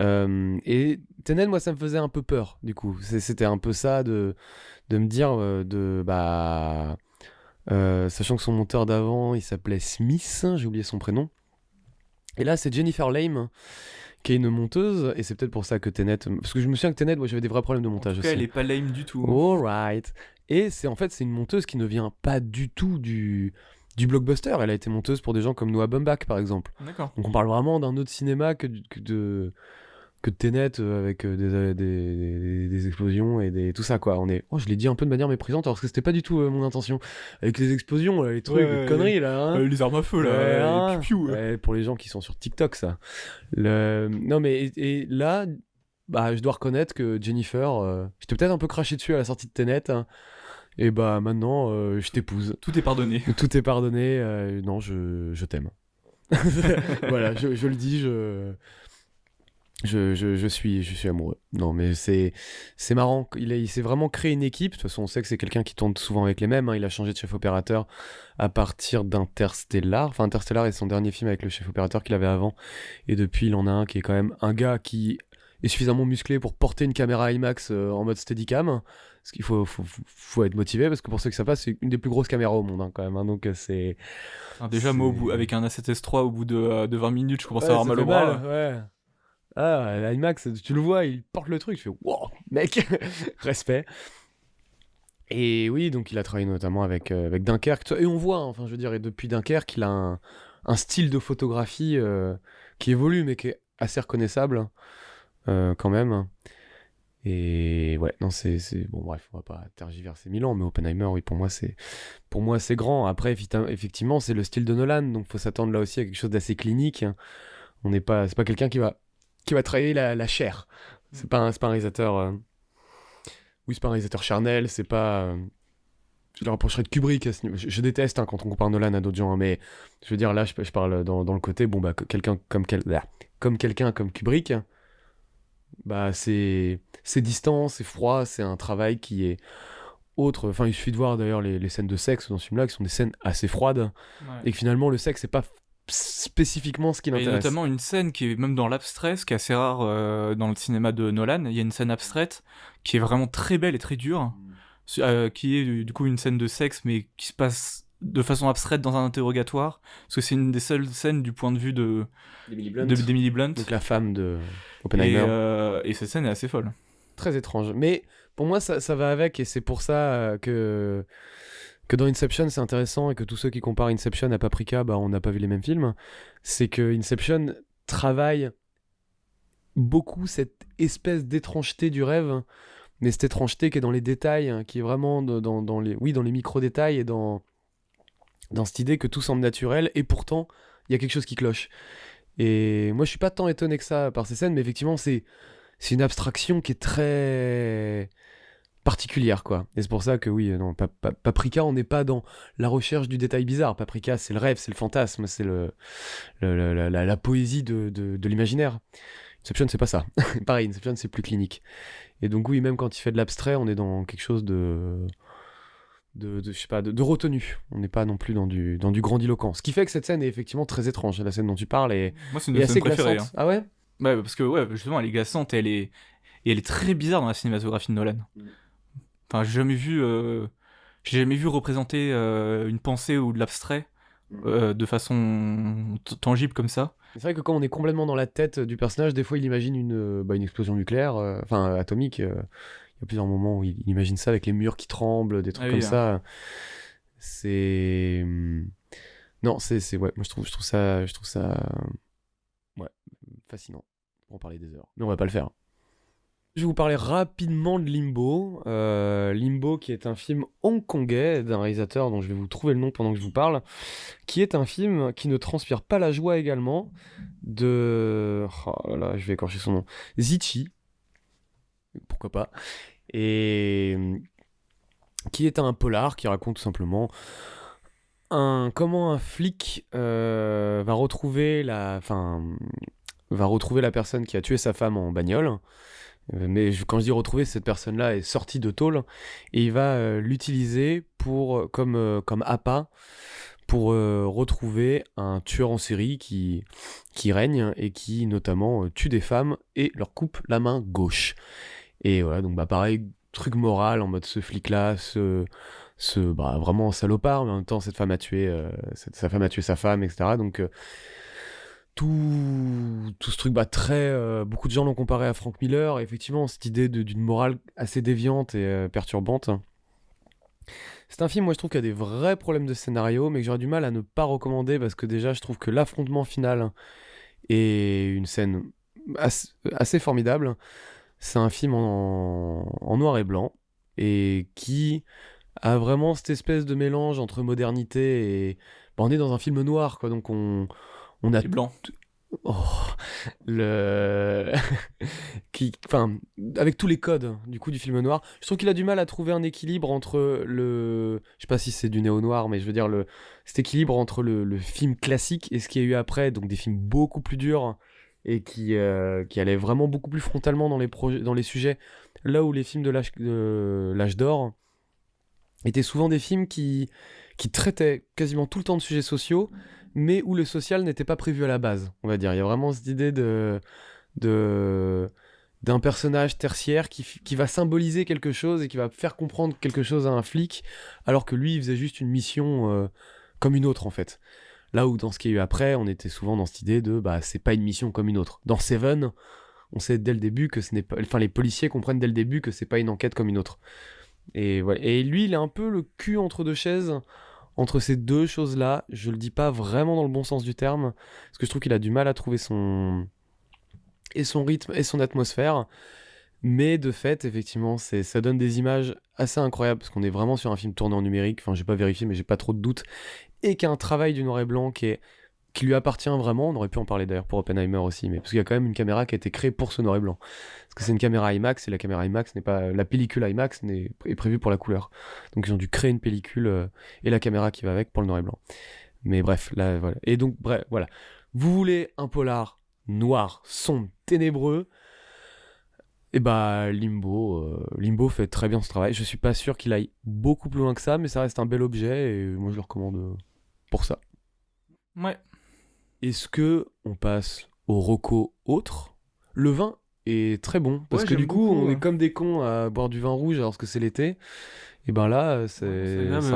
Et Tenet, moi, ça me faisait un peu peur, du coup. C'était un peu ça de me dire, sachant que son monteur d'avant, il s'appelait Smith, j'ai oublié son prénom. Et là, c'est Jennifer Lame, qui est une monteuse, et c'est peut-être pour ça que Tenet. Parce que je me souviens que Tenet, moi j'avais des vrais problèmes de En montage tout cas, aussi. elle est pas lame du tout. Alright. Et c'est une monteuse qui ne vient pas du tout du blockbuster. Elle a été monteuse pour des gens comme Noah Baumbach, par exemple. D'accord. Donc on parle vraiment d'un autre cinéma que de Tenet, avec des explosions et tout ça, quoi. Je l'ai dit un peu de manière méprisante, alors que c'était pas du tout mon intention. Avec les explosions, là, les trucs, Ouais, les conneries, là. Hein. les armes à feu, là, Ouais, hein. et piou-piou. Ouais, pour les gens qui sont sur TikTok, ça. Non, mais et là, bah, je dois reconnaître que Jennifer, j'étais peut-être un peu craché dessus à la sortie de Tenet, hein, et bah maintenant, je t'épouse. Tout est pardonné. Tout est pardonné, non, je t'aime. Voilà, je le dis, je suis amoureux. Non, mais c'est marrant. Il s'est vraiment créé une équipe. De toute façon, on sait que c'est quelqu'un qui tourne souvent avec les mêmes. Hein. Il a changé de chef opérateur à partir d'Interstellar. Enfin, Interstellar est son dernier film avec le chef opérateur qu'il avait avant. Et depuis, il en a un qui est quand même un gars qui est suffisamment musclé pour porter une caméra IMAX en mode Steadicam. Parce qu'il faut être motivé, parce que pour ceux qui savent pas, c'est une des plus grosses caméras au monde, hein, quand même. Hein. Donc c'est. Enfin, déjà, moi, avec un A7S3, au bout de 20 minutes, je commence à Ouais, avoir ça mal fait au bras. ouais. Ah, l'IMAX, tu le vois, il porte le truc, tu fais wow, mec, respect. Et oui, donc il a travaillé notamment avec Dunkerque, et on voit, hein, enfin je veux dire, et depuis Dunkerque, il a un style de photographie qui évolue, mais qui est assez reconnaissable quand même. Et ouais, non, bon, bref, on va pas tergiverser 1000 ans, mais Oppenheimer, oui, pour moi, c'est grand. Après, effectivement, c'est le style de Nolan, donc faut s'attendre là aussi à quelque chose d'assez clinique. C'est pas quelqu'un qui va travailler la chair. C'est pas un réalisateur. Oui, c'est pas un réalisateur charnel, c'est pas. Je le rapprocherais de Kubrick à ce niveau. Je déteste, hein, quand on compare Nolan à d'autres gens, hein, mais je veux dire, là, je parle dans le côté, bon, bah, quelqu'un comme quelqu'un comme Kubrick, bah, c'est distant, c'est froid, c'est un travail qui est autre. Enfin, il suffit de voir d'ailleurs les scènes de sexe dans ce film-là, qui sont des scènes assez froides, Ouais. et que finalement, le sexe, c'est pas spécifiquement ce qui Et l'intéresse. notamment une scène qui est même dans l'abstrait, ce qui est assez rare dans le cinéma de Nolan. Il y a une scène abstraite qui est vraiment très belle et très dure, qui est du coup une scène de sexe, mais qui se passe de façon abstraite dans un interrogatoire, parce que c'est une des seules scènes du point de vue d'Emily Blunt. Donc la femme de Et, Oppenheimer. et cette scène est assez folle. Très étrange. Mais pour moi, ça va avec, et c'est pour ça que dans Inception, c'est intéressant, et que tous ceux qui comparent Inception à Paprika, bah, on n'a pas vu les mêmes films. C'est que Inception travaille beaucoup cette espèce d'étrangeté du rêve, mais cette étrangeté qui est dans les détails, hein, qui est vraiment dans les micro-détails, et dans cette idée que tout semble naturel, et pourtant, il y a quelque chose qui cloche. Et moi, je suis pas tant étonné que ça par ces scènes, mais effectivement, c'est une abstraction qui est très particulière, quoi. Et c'est pour ça que oui, non, Paprika, on n'est pas dans la recherche du détail bizarre. Paprika, c'est le rêve, c'est le fantasme, c'est la poésie de l'imaginaire. Inception, c'est pas ça. Pareil, Inception, c'est plus clinique. Et donc oui, même quand il fait de l'abstrait, on est dans quelque chose je sais pas, de retenu. On n'est pas non plus dans du grandiloquent. Ce qui fait que cette scène est effectivement très étrange. La scène dont tu parles est Moi, c'est une assez scène préférée. glaçante. Ah ouais? Ouais, parce que ouais, justement, elle est glaçante et elle est très bizarre dans la cinématographie de Nolan. Enfin, j'ai jamais vu représenter une pensée ou de l'abstrait de façon tangible comme ça. C'est vrai que quand on est complètement dans la tête du personnage, des fois il imagine une explosion nucléaire, enfin atomique. Il y a plusieurs moments où il imagine ça avec les murs qui tremblent, des trucs Ah comme oui, hein. ça. C'est. Non, ouais, moi je trouve ça fascinant pour en parler des heures. Mais on va pas le faire. Je vais vous parler rapidement de Limbo. Limbo, qui est un film hongkongais d'un réalisateur dont je vais vous trouver le nom pendant que je vous parle, qui est un film qui ne transpire pas la joie également, de... Oh là là, je vais écorcher son nom. Zichi. Pourquoi pas. Et qui est un polar qui raconte tout simplement comment un flic va retrouver la personne qui a tué sa femme en bagnole. Mais quand je dis retrouver, cette personne-là est sortie de tôle et il va l'utiliser comme appât pour retrouver un tueur en série qui règne et qui notamment tue des femmes et leur coupe la main gauche. Et voilà, donc pareil, truc moral en mode ce flic-là, vraiment salopard, mais en même temps sa femme a tué sa femme, etc. Donc tout ce truc très beaucoup de gens l'ont comparé à Frank Miller, et effectivement cette idée d'une morale assez déviante et perturbante. C'est un film, moi je trouve qu'il y a des vrais problèmes de scénario, mais que j'aurais du mal à ne pas recommander, parce que déjà je trouve que l'affrontement final est une scène assez formidable. C'est un film en noir et blanc, et qui a vraiment cette espèce de mélange entre modernité et... on est dans un film noir, quoi, donc on a... Et blanc. Oh, avec tous les codes du coup du film noir, je trouve qu'il a du mal à trouver un équilibre entre je sais pas si c'est du néo-noir, mais je veux dire cet équilibre entre le film classique et ce qu'il y a eu après, donc des films beaucoup plus durs et qui allaient vraiment beaucoup plus frontalement dans les sujets, là où les films de l'âge d'or étaient souvent des films qui traitaient quasiment tout le temps de sujets sociaux, mais où le social n'était pas prévu à la base, on va dire. Il y a vraiment cette idée d'un personnage tertiaire qui va symboliser quelque chose et qui va faire comprendre quelque chose à un flic, alors que lui, il faisait juste une mission comme une autre, en fait. Là où, dans ce qu'il y a eu après, on était souvent dans cette idée de c'est pas une mission comme une autre. Dans Seven, on sait dès le début que ce n'est pas... Enfin, les policiers comprennent dès le début que c'est pas une enquête comme une autre. Et voilà. Et lui, il a un peu le cul entre deux chaises, entre ces deux choses-là. Je le dis pas vraiment dans le bon sens du terme, parce que je trouve qu'il a du mal à trouver son rythme et son atmosphère. Mais de fait, effectivement, ça donne des images assez incroyables, parce qu'on est vraiment sur un film tourné en numérique. Enfin, j'ai pas vérifié, mais j'ai pas trop de doutes. Et qui a un travail du noir et blanc qui lui appartient vraiment. On aurait pu en parler d'ailleurs pour Oppenheimer aussi, mais parce qu'il y a quand même une caméra qui a été créée pour ce noir et blanc. Parce que c'est une caméra IMAX, et la caméra IMAX n'est pas... La pellicule IMAX est prévue pour la couleur. Donc ils ont dû créer une pellicule et la caméra qui va avec pour le noir et blanc. Mais bref, là, voilà. Et donc, bref, voilà. Vous voulez un polar noir, sombre, ténébreux, et Limbo fait très bien ce travail. Je suis pas sûr qu'il aille beaucoup plus loin que ça, mais ça reste un bel objet, et moi je le recommande pour ça. Ouais. Est-ce que on passe au reco autre ? Le vin est très bon, parce que du coup beaucoup, on est comme des cons à boire du vin rouge alors que c'est l'été. Et ben là ça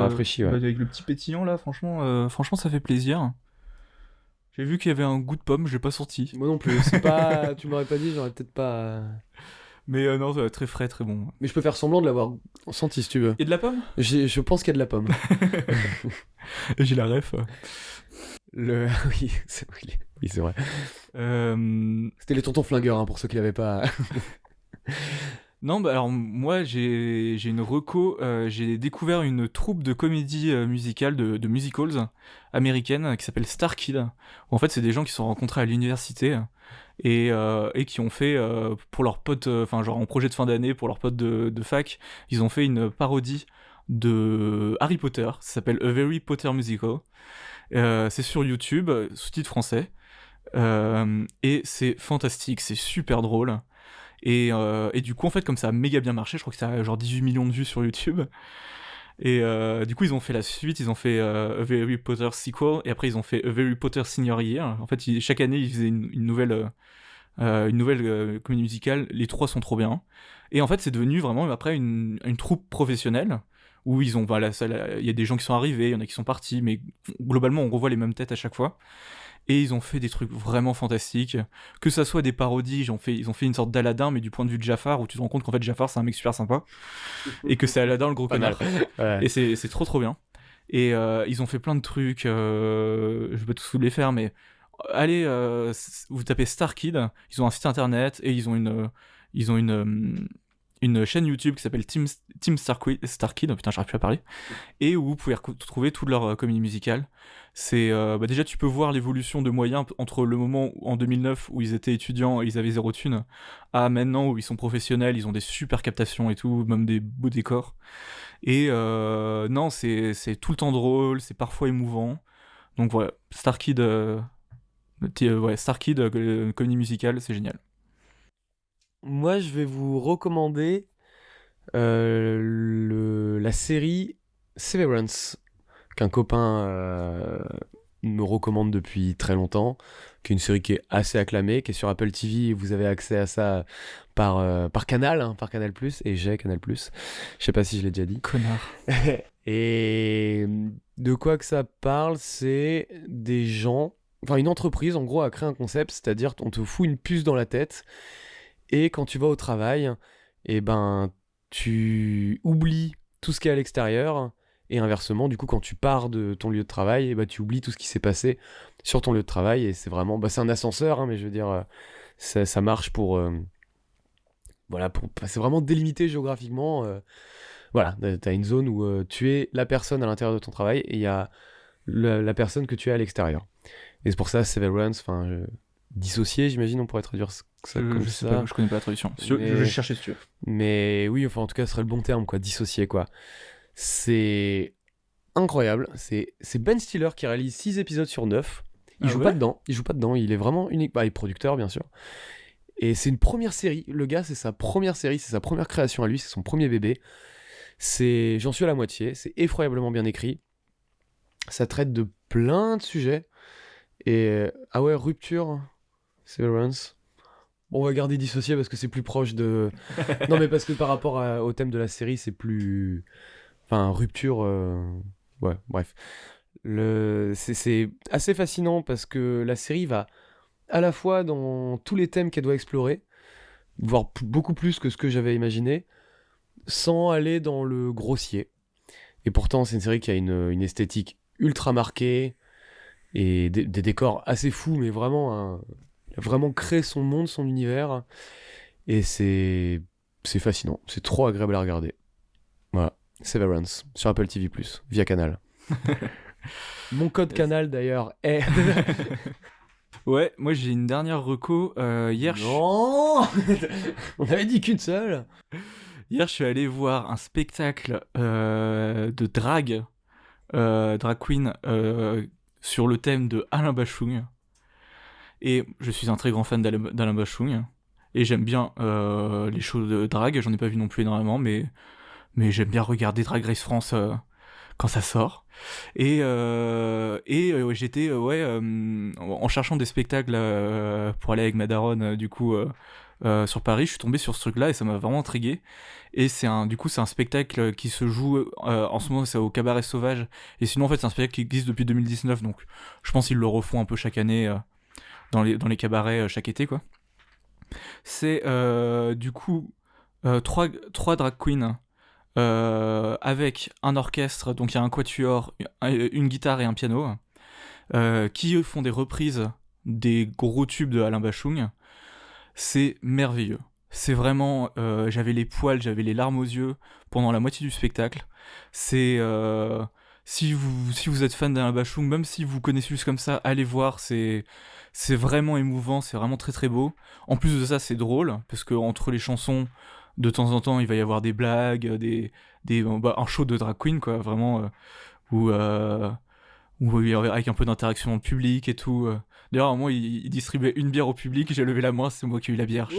rafraîchit. Ouais. Avec le petit pétillant là, franchement ça fait plaisir. J'ai vu qu'il y avait un goût de pomme, je l'ai pas sorti. Moi non plus, c'est pas... tu m'aurais pas dit, j'aurais peut-être pas... Mais non, très frais, très bon. Mais je peux faire semblant de l'avoir senti si tu veux. Et de la pomme ? Je pense qu'il y a de la pomme. J'ai la ref. Oui, c'est vrai. C'était les tontons flingueurs, pour ceux qui l'avaient pas... Non, alors moi j'ai une reco, j'ai découvert une troupe de comédie musicale, de musicals américaine qui s'appelle Star Kid. Où en fait c'est des gens qui se sont rencontrés à l'université et qui ont fait pour leurs potes, genre en projet de fin d'année pour leurs potes de fac, ils ont fait une parodie de Harry Potter, ça s'appelle A Very Potter Musical. C'est sur YouTube, sous-titres français, et c'est fantastique, c'est super drôle. Et du coup, en fait, comme ça a méga bien marché, je crois que ça a genre 18 millions de vues sur YouTube. Et du coup, ils ont fait la suite, ils ont fait A Very Potter Sequel, et après ils ont fait A Very Potter Senior Year. En fait, chaque année, ils faisaient une nouvelle comédie musicale. Les trois sont trop bien. Et en fait, c'est devenu vraiment après une troupe professionnelle, où ils ont, il y a des gens qui sont arrivés, il y en a qui sont partis, mais globalement, on revoit les mêmes têtes à chaque fois. Et ils ont fait des trucs vraiment fantastiques, que ça soit des parodies, ils ont fait une sorte d'Aladin, mais du point de vue de Jafar, où tu te rends compte qu'en fait Jafar c'est un mec super sympa, et que c'est Aladin le gros connard. Ouais. Et c'est trop bien. Et ils ont fait plein de trucs, je vais pas tous les faire, mais allez, vous tapez Star Kid, ils ont un site internet et ils ont une chaîne YouTube qui s'appelle Team Star Kid, oh putain, j'arrive plus à parler, et où vous pouvez trouver toute leur comédie musicale. C'est déjà tu peux voir l'évolution de moyens entre le moment en 2009 où ils étaient étudiants et ils avaient zéro thune, à maintenant où ils sont professionnels, ils ont des super captations et tout, même des beaux décors. Et non, c'est tout le temps drôle, c'est parfois émouvant. Donc voilà, Star Kid, comédie musicale, c'est génial. Moi, je vais vous recommander la série Severance, qu'un copain me recommande depuis très longtemps, qui est une série qui est assez acclamée, qui est sur Apple TV, et vous avez accès à ça par Canal, par Canal+, et j'ai Canal+. Je sais pas si je l'ai déjà dit. Connard. Et de quoi que ça parle, c'est des gens, enfin une entreprise en gros a créé un concept, c'est-à-dire on te fout une puce dans la tête, et quand tu vas au travail, et ben tu oublies tout ce qui est à l'extérieur, et inversement, du coup, quand tu pars de ton lieu de travail, et ben, tu oublies tout ce qui s'est passé sur ton lieu de travail, et c'est vraiment, c'est un ascenseur, mais je veux dire, ça marche pour, c'est vraiment délimité géographiquement. Voilà, t'as une zone où tu es la personne à l'intérieur de ton travail, et il y a la personne que tu es à l'extérieur. Et c'est pour ça, Severance, dissocié, j'imagine, on pourrait traduire ça comme Je sais ça. pas, je connais pas la traduction. Je vais chercher si tu veux. Mais oui, enfin, en tout cas, ce serait le bon terme, quoi, dissocié, quoi. C'est incroyable. C'est Ben Stiller qui réalise 6 épisodes sur 9. Il joue pas dedans. Il est vraiment unique. Il est producteur, bien sûr. Et c'est une première série. Le gars, c'est sa première série, c'est sa première création à lui, c'est son premier bébé. J'en suis à la moitié. C'est effroyablement bien écrit. Ça traite de plein de sujets. Et ah ouais, rupture, Severance. Bon, on va garder dissocié parce que c'est plus proche de. Non, mais parce que par rapport au thème de la série, c'est plus. Enfin, rupture. Ouais, bref. C'est assez fascinant parce que la série va à la fois dans tous les thèmes qu'elle doit explorer, voire beaucoup plus que ce que j'avais imaginé, sans aller dans le grossier. Et pourtant, c'est une série qui a une esthétique ultra marquée et des décors assez fous, mais vraiment, il a vraiment créé son monde, son univers. Et c'est fascinant. C'est trop agréable à regarder. Voilà. Severance sur Apple TV+, via Canal. Mon code Canal d'ailleurs est... Ouais, moi j'ai une dernière reco. Hier, Non On avait dit qu'une seule. Hier, je suis allé voir un spectacle de drag queen sur le thème de Alain Bachung. Et je suis un très grand fan d'Alain Bachung. Et j'aime bien les shows de drag. J'en ai pas vu non plus énormément, mais j'aime bien regarder Drag Race France quand ça sort. Et j'étais en cherchant des spectacles pour aller avec ma daronne du coup sur Paris, je suis tombé sur ce truc là et ça m'a vraiment intrigué. Et c'est un spectacle qui se joue en ce moment, c'est au Cabaret Sauvage, et sinon en fait c'est un spectacle qui existe depuis 2019, donc je pense qu'ils le refont un peu chaque année dans les cabarets chaque été quoi. C'est du coup trois drag queens avec un orchestre, donc il y a un quatuor, une guitare et un piano, qui eux font des reprises des gros tubes de Alain Bachung. C'est merveilleux. C'est vraiment, j'avais les poils, j'avais les larmes aux yeux pendant la moitié du spectacle. C'est si vous êtes fan d'Alain Bachung, même si vous connaissez juste comme ça, allez voir. C'est vraiment émouvant, c'est vraiment très très beau. En plus de ça, c'est drôle parce que entre les chansons, de temps en temps, il va y avoir des blagues, un show de drag queen, quoi, vraiment, où avec un peu d'interaction dans le public et tout. D'ailleurs, à un moment, il distribuait une bière au public, j'ai levé la main, c'est moi qui ai eu la bière.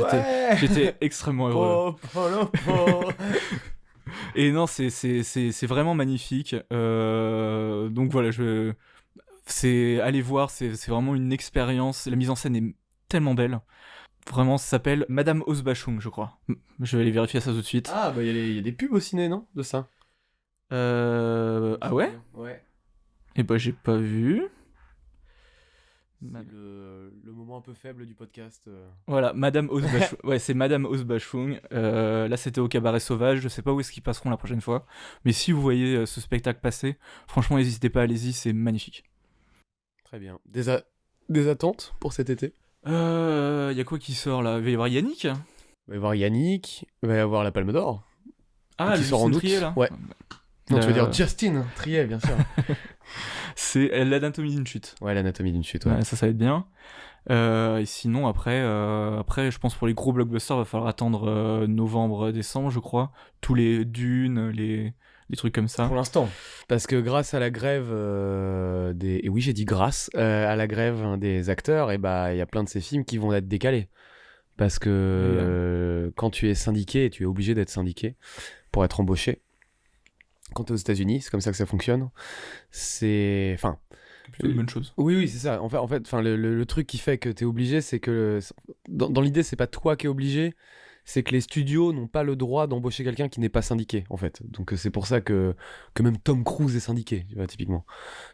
J'étais extrêmement heureux. Et non, c'est vraiment magnifique. Donc voilà, allez voir, c'est vraiment une expérience. La mise en scène est tellement belle. Vraiment, ça s'appelle Madame Osbachung, je crois. Je vais aller vérifier ça tout de suite. Ah, bah il y a des pubs au ciné, non? De ça. Ah ouais? Ouais. Eh bah j'ai pas vu. C'est le moment un peu faible du podcast. Voilà, Madame Osbachung. Ouais, c'est Madame Osbachung. Là, c'était au Cabaret Sauvage. Je sais pas où est-ce qu'ils passeront la prochaine fois. Mais si vous voyez ce spectacle passer, franchement, n'hésitez pas, allez-y, c'est magnifique. Très bien. Des attentes pour cet été? Y a quoi qui sort là? Il va y avoir Yannick? Il va y avoir Yannick, il va y avoir la Palme d'Or, Ah, qui le sort en Lucien août. Trier là? Ouais. Non, tu veux dire Euh, Justin Triet, bien sûr. C'est l'anatomie d'une chute. Ouais, l'anatomie d'une chute, ouais. Ouais, ça va être bien. Et sinon, après, je pense pour les gros blockbusters, va falloir attendre novembre, décembre, je crois. Tous les Dunes, les trucs comme ça. Pour l'instant. Parce que grâce à la grève des... Et oui, j'ai dit grâce à la grève des acteurs, et bah, il y a plein de ces films qui vont être décalés. Parce que quand tu es syndiqué, tu es obligé d'être syndiqué pour être embauché. Quand tu es aux États-Unis, c'est comme ça que ça fonctionne. C'est... Enfin... Plutôt une bonne chose. Oui, c'est ça. En fait, le truc qui fait que tu es obligé, c'est que... Dans l'idée, c'est pas toi qui es obligé, c'est que les studios n'ont pas le droit d'embaucher quelqu'un qui n'est pas syndiqué, en fait. Donc c'est pour ça que même Tom Cruise est syndiqué, tu vois, typiquement.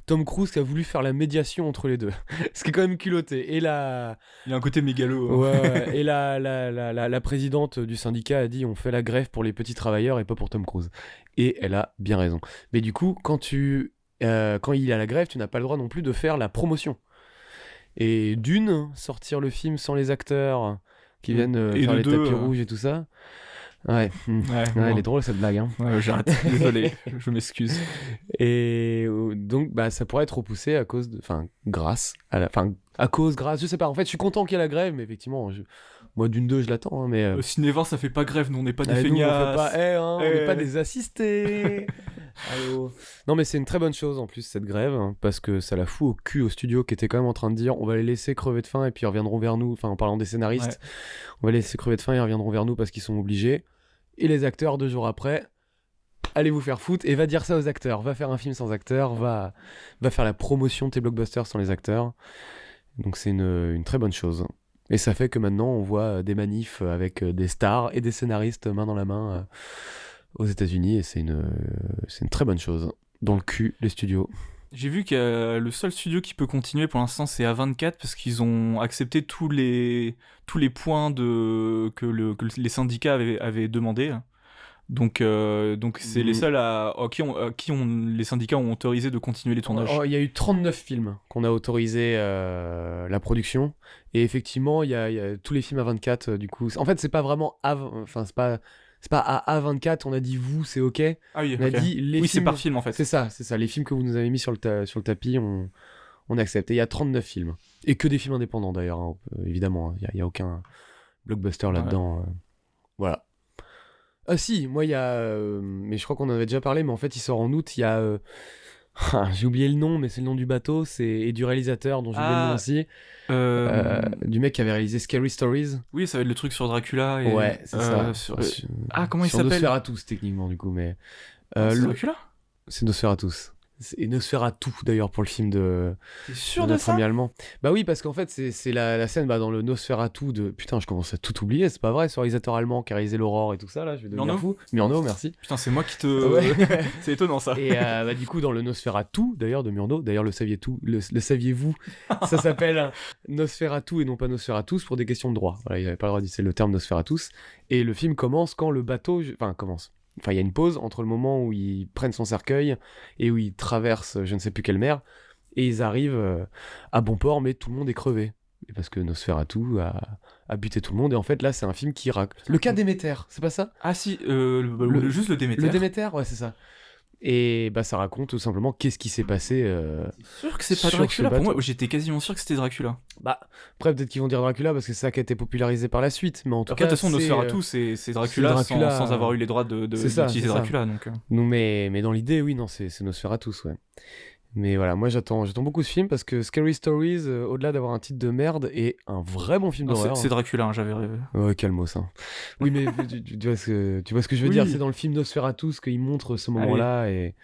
Tom Cruise qui a voulu faire la médiation entre les deux. Ce qui est quand même culotté. Et la... Il y a un côté mégalo. Ouais. Et la présidente du syndicat a dit on fait la grève pour les petits travailleurs et pas pour Tom Cruise. Et elle a bien raison. Mais du coup, quand il y a la grève, tu n'as pas le droit non plus de faire la promotion. Et d'une, sortir le film sans les acteurs qui viennent Et faire de les deux, tapis rouges et tout ça. Ouais, Ouais, elle est drôle cette blague. Hein. Ouais, j'arrête. Désolé, je m'excuse. Et donc, bah, ça pourrait être repoussé à cause de. Enfin, grâce. Grâce, je sais pas. En fait, je suis content qu'il y ait la grève, mais effectivement, moi d'une deux, je l'attends. Hein, mais. Cinévent, ça fait pas grève, nous on n'est pas des Nous, on fait feignasses. pas. On n'est pas Eh. des assistés. Allô. Non, mais c'est une très bonne chose en plus, cette grève, hein, parce que ça la fout au cul au studio qui était quand même en train de dire on va les laisser crever de faim et puis ils reviendront vers nous. Enfin, en parlant des scénaristes, on va les laisser crever de faim et ils reviendront vers nous parce qu'ils sont obligés. Et les acteurs, 2 jours après, allez vous faire foutre et va dire ça aux acteurs. Va faire un film sans acteurs, va faire la promotion de tes blockbusters sans les acteurs. Donc c'est une très bonne chose. Et ça fait que maintenant on voit des manifs avec des stars et des scénaristes main dans la main aux États-Unis et c'est une très bonne chose. Dans le cul, les studios. J'ai vu que le seul studio qui peut continuer pour l'instant c'est A24 parce qu'ils ont accepté tous les points que les syndicats avaient demandé. Donc c'est les seuls à qui les syndicats ont autorisé de continuer les tournages. Il y a eu 39 films qu'on a autorisé la production et effectivement il y a tous les films A24 du coup. En fait c'est pas vraiment c'est pas à A24 on a dit vous c'est ok. Ah oui, On a dit les oui, films... c'est par film en fait. C'est ça. Les films que vous nous avez mis sur le tapis, on accepte. Et il y a 39 films. Et que des films indépendants d'ailleurs, hein, évidemment. Il n'y a aucun blockbuster là-dedans. Voilà. Ah si, moi il y a... mais je crois qu'on en avait déjà parlé, mais en fait il sort en août. Il y a... j'ai oublié le nom, mais c'est le nom du bateau. Et du réalisateur dont j'ai oublié le nom aussi. Du mec qui avait réalisé Scary Stories. Oui, ça va être le truc sur Dracula. Et, ouais, c'est ça. Comment il s'appelle Nosferatus techniquement du coup, mais... c'est Dracula. C'est Nosferatus. Et Nosferatu d'ailleurs pour le film de... T'es sûr de notre ça? ami allemand. Bah oui, parce qu'en fait c'est la scène dans le Nosferatu de... Putain, je commence à tout oublier, c'est pas vrai, ce réalisateur allemand qui a réalisé l'Aurore et tout ça, là, je vais devenir fou. Murnau, merci. Putain, c'est moi qui te... Ouais. C'est étonnant ça. Et du coup dans le Nosferatu d'ailleurs de Murnau, d'ailleurs le saviez-vous, ça s'appelle Nosferatu et non pas Nosferatus pour des questions de droit. Voilà, il avait pas le droit d'utiliser le terme Nosferatus. Et le film commence quand le bateau... Enfin, il y a une pause entre le moment où ils prennent son cercueil et où ils traversent je ne sais plus quelle mer, et ils arrivent à bon port, mais tout le monde est crevé. Et parce que Nosferatu a buté tout le monde, et en fait, là, c'est un film qui raconte... Le cas Déméter, c'est pas ça? Ah si, juste le Déméter. Le Déméter, ouais, c'est ça. Et bah, ça raconte tout simplement qu'est-ce qui s'est passé. T'es sûr que c'est pas Dracula? Pour moi, j'étais quasiment sûr que c'était Dracula. Bah, après, peut-être qu'ils vont dire Dracula parce que c'est ça qui a été popularisé par la suite. Mais en tout cas, de toute façon, Nosferatu, c'est Dracula, sans avoir eu les droits d'utiliser Dracula. Donc. Non, mais dans l'idée, oui, non, c'est Nosferatu, ouais. Mais voilà, moi j'attends beaucoup ce film parce que Scary Stories, au-delà d'avoir un titre de merde, est un vrai bon film d'horreur. C'est Dracula, hein, j'avais rêvé. Ouais, calmos. Hein. Oui, mais tu vois ce que je veux dire, c'est dans le film Nosferatu qu'il montre ce moment-là. Et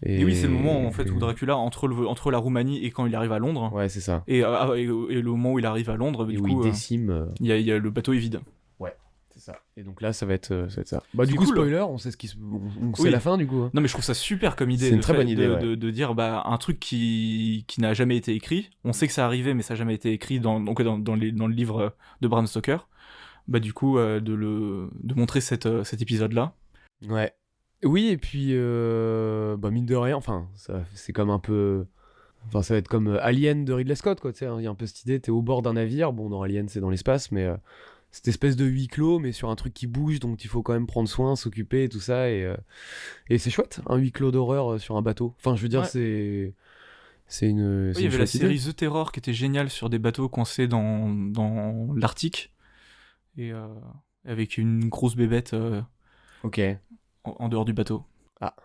oui, c'est le moment en fait où Dracula, entre la Roumanie et quand il arrive à Londres. Ouais, c'est ça. Et le moment où il arrive à Londres, et où il décime. Il y a le bateau est vide. C'est ça. Et donc là, ça va être ça. Bah, du coup, cool. Spoiler, on sait c'est la fin du coup. Hein. Non, mais je trouve ça super comme idée. C'est une très bonne idée. De dire un truc qui n'a jamais été écrit. On sait que ça arrivait, mais ça n'a jamais été écrit dans le livre de Bram Stoker. Bah, du coup, de montrer cet épisode-là. Ouais. Oui, et puis, mine de rien, enfin, c'est comme un peu Enfin, ça va être comme Alien de Ridley Scott, quoi. Tu sais, il y a un peu cette idée, t'es au bord d'un navire. Bon, dans Alien, c'est dans l'espace, mais cette espèce de huis clos, mais sur un truc qui bouge, donc il faut quand même prendre soin, s'occuper et tout ça. Et c'est chouette, un huis clos d'horreur sur un bateau. Enfin, je veux dire, Ouais. c'est une. Oui, C'est il y une avait la chouette idée. série The Terror qui était géniale sur des bateaux coincés dans l'Arctique et avec une grosse bébête Ok. en dehors du bateau. Ah,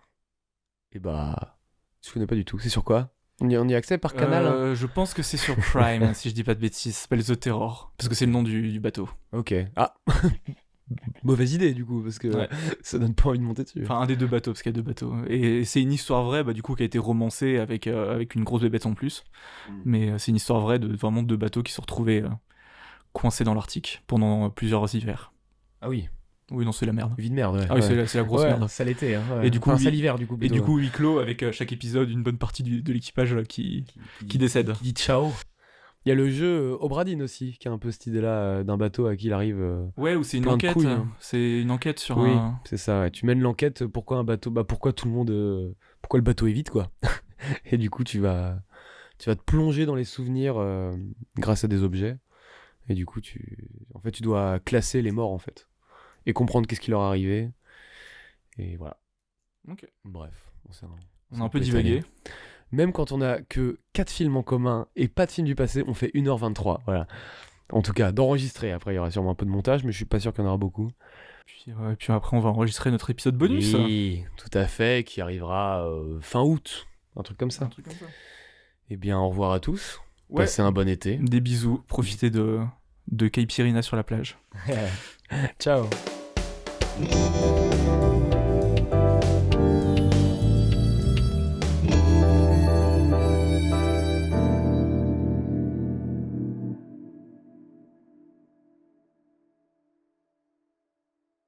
et bah. Je connais pas du tout. C'est sur quoi on y a accès par canal hein. Je pense que c'est sur Prime, si je dis pas de bêtises. Ça s'appelle The Terror, parce que c'est le nom du bateau. Ok. Ah, mauvaise idée du coup, parce que Ouais. ça donne pas envie de monter dessus. Enfin, un des deux bateaux, parce qu'il y a deux bateaux. Et c'est une histoire vraie, bah, du coup, qui a été romancée avec une grosse bébête en plus. Mais c'est une histoire vraie de vraiment deux bateaux qui se sont retrouvés coincés dans l'Arctique pendant plusieurs hivers. Ah oui, Oui, non, c'est la merde. vie de merde, ouais. Ah oui, Ouais. c'est la grosse Ouais, merde. ça l'était. Hein, ouais. Et du coup, Enfin, ça oui. l'hiver du coup. Et Plutôt, du coup, huis clos, avec chaque épisode, une bonne partie de l'équipage qui décède. Qui dit ciao. Il y a le jeu Obradine aussi, qui a un peu cette idée-là d'un bateau à qui il arrive. Ouais, ou c'est une Plein de enquête. couilles, hein. C'est une enquête sur Oui, un. c'est ça. Ouais. Tu mènes l'enquête. Pourquoi un bateau pourquoi tout le monde. Pourquoi le bateau est vide, quoi. Et du coup, tu vas te plonger dans les souvenirs grâce à des objets. Et du coup, en fait, tu dois classer les morts, en fait. Et comprendre qu'est-ce qui leur est arrivé. Et voilà. Ok. Bref. On a un peu divagué. Même quand on a que 4 films en commun et pas de films du passé, on fait 1h23. Voilà. En tout cas, d'enregistrer. Après, il y aura sûrement un peu de montage, mais je suis pas sûr qu'il y en aura beaucoup. Puis après, on va enregistrer notre épisode bonus. Oui, tout à fait, qui arrivera fin août. Un truc comme ça. Un truc comme ça. Eh bien, au revoir à tous. Ouais. Passez un bon été. Des bisous. Profitez de Caipirina sur la plage. Ciao.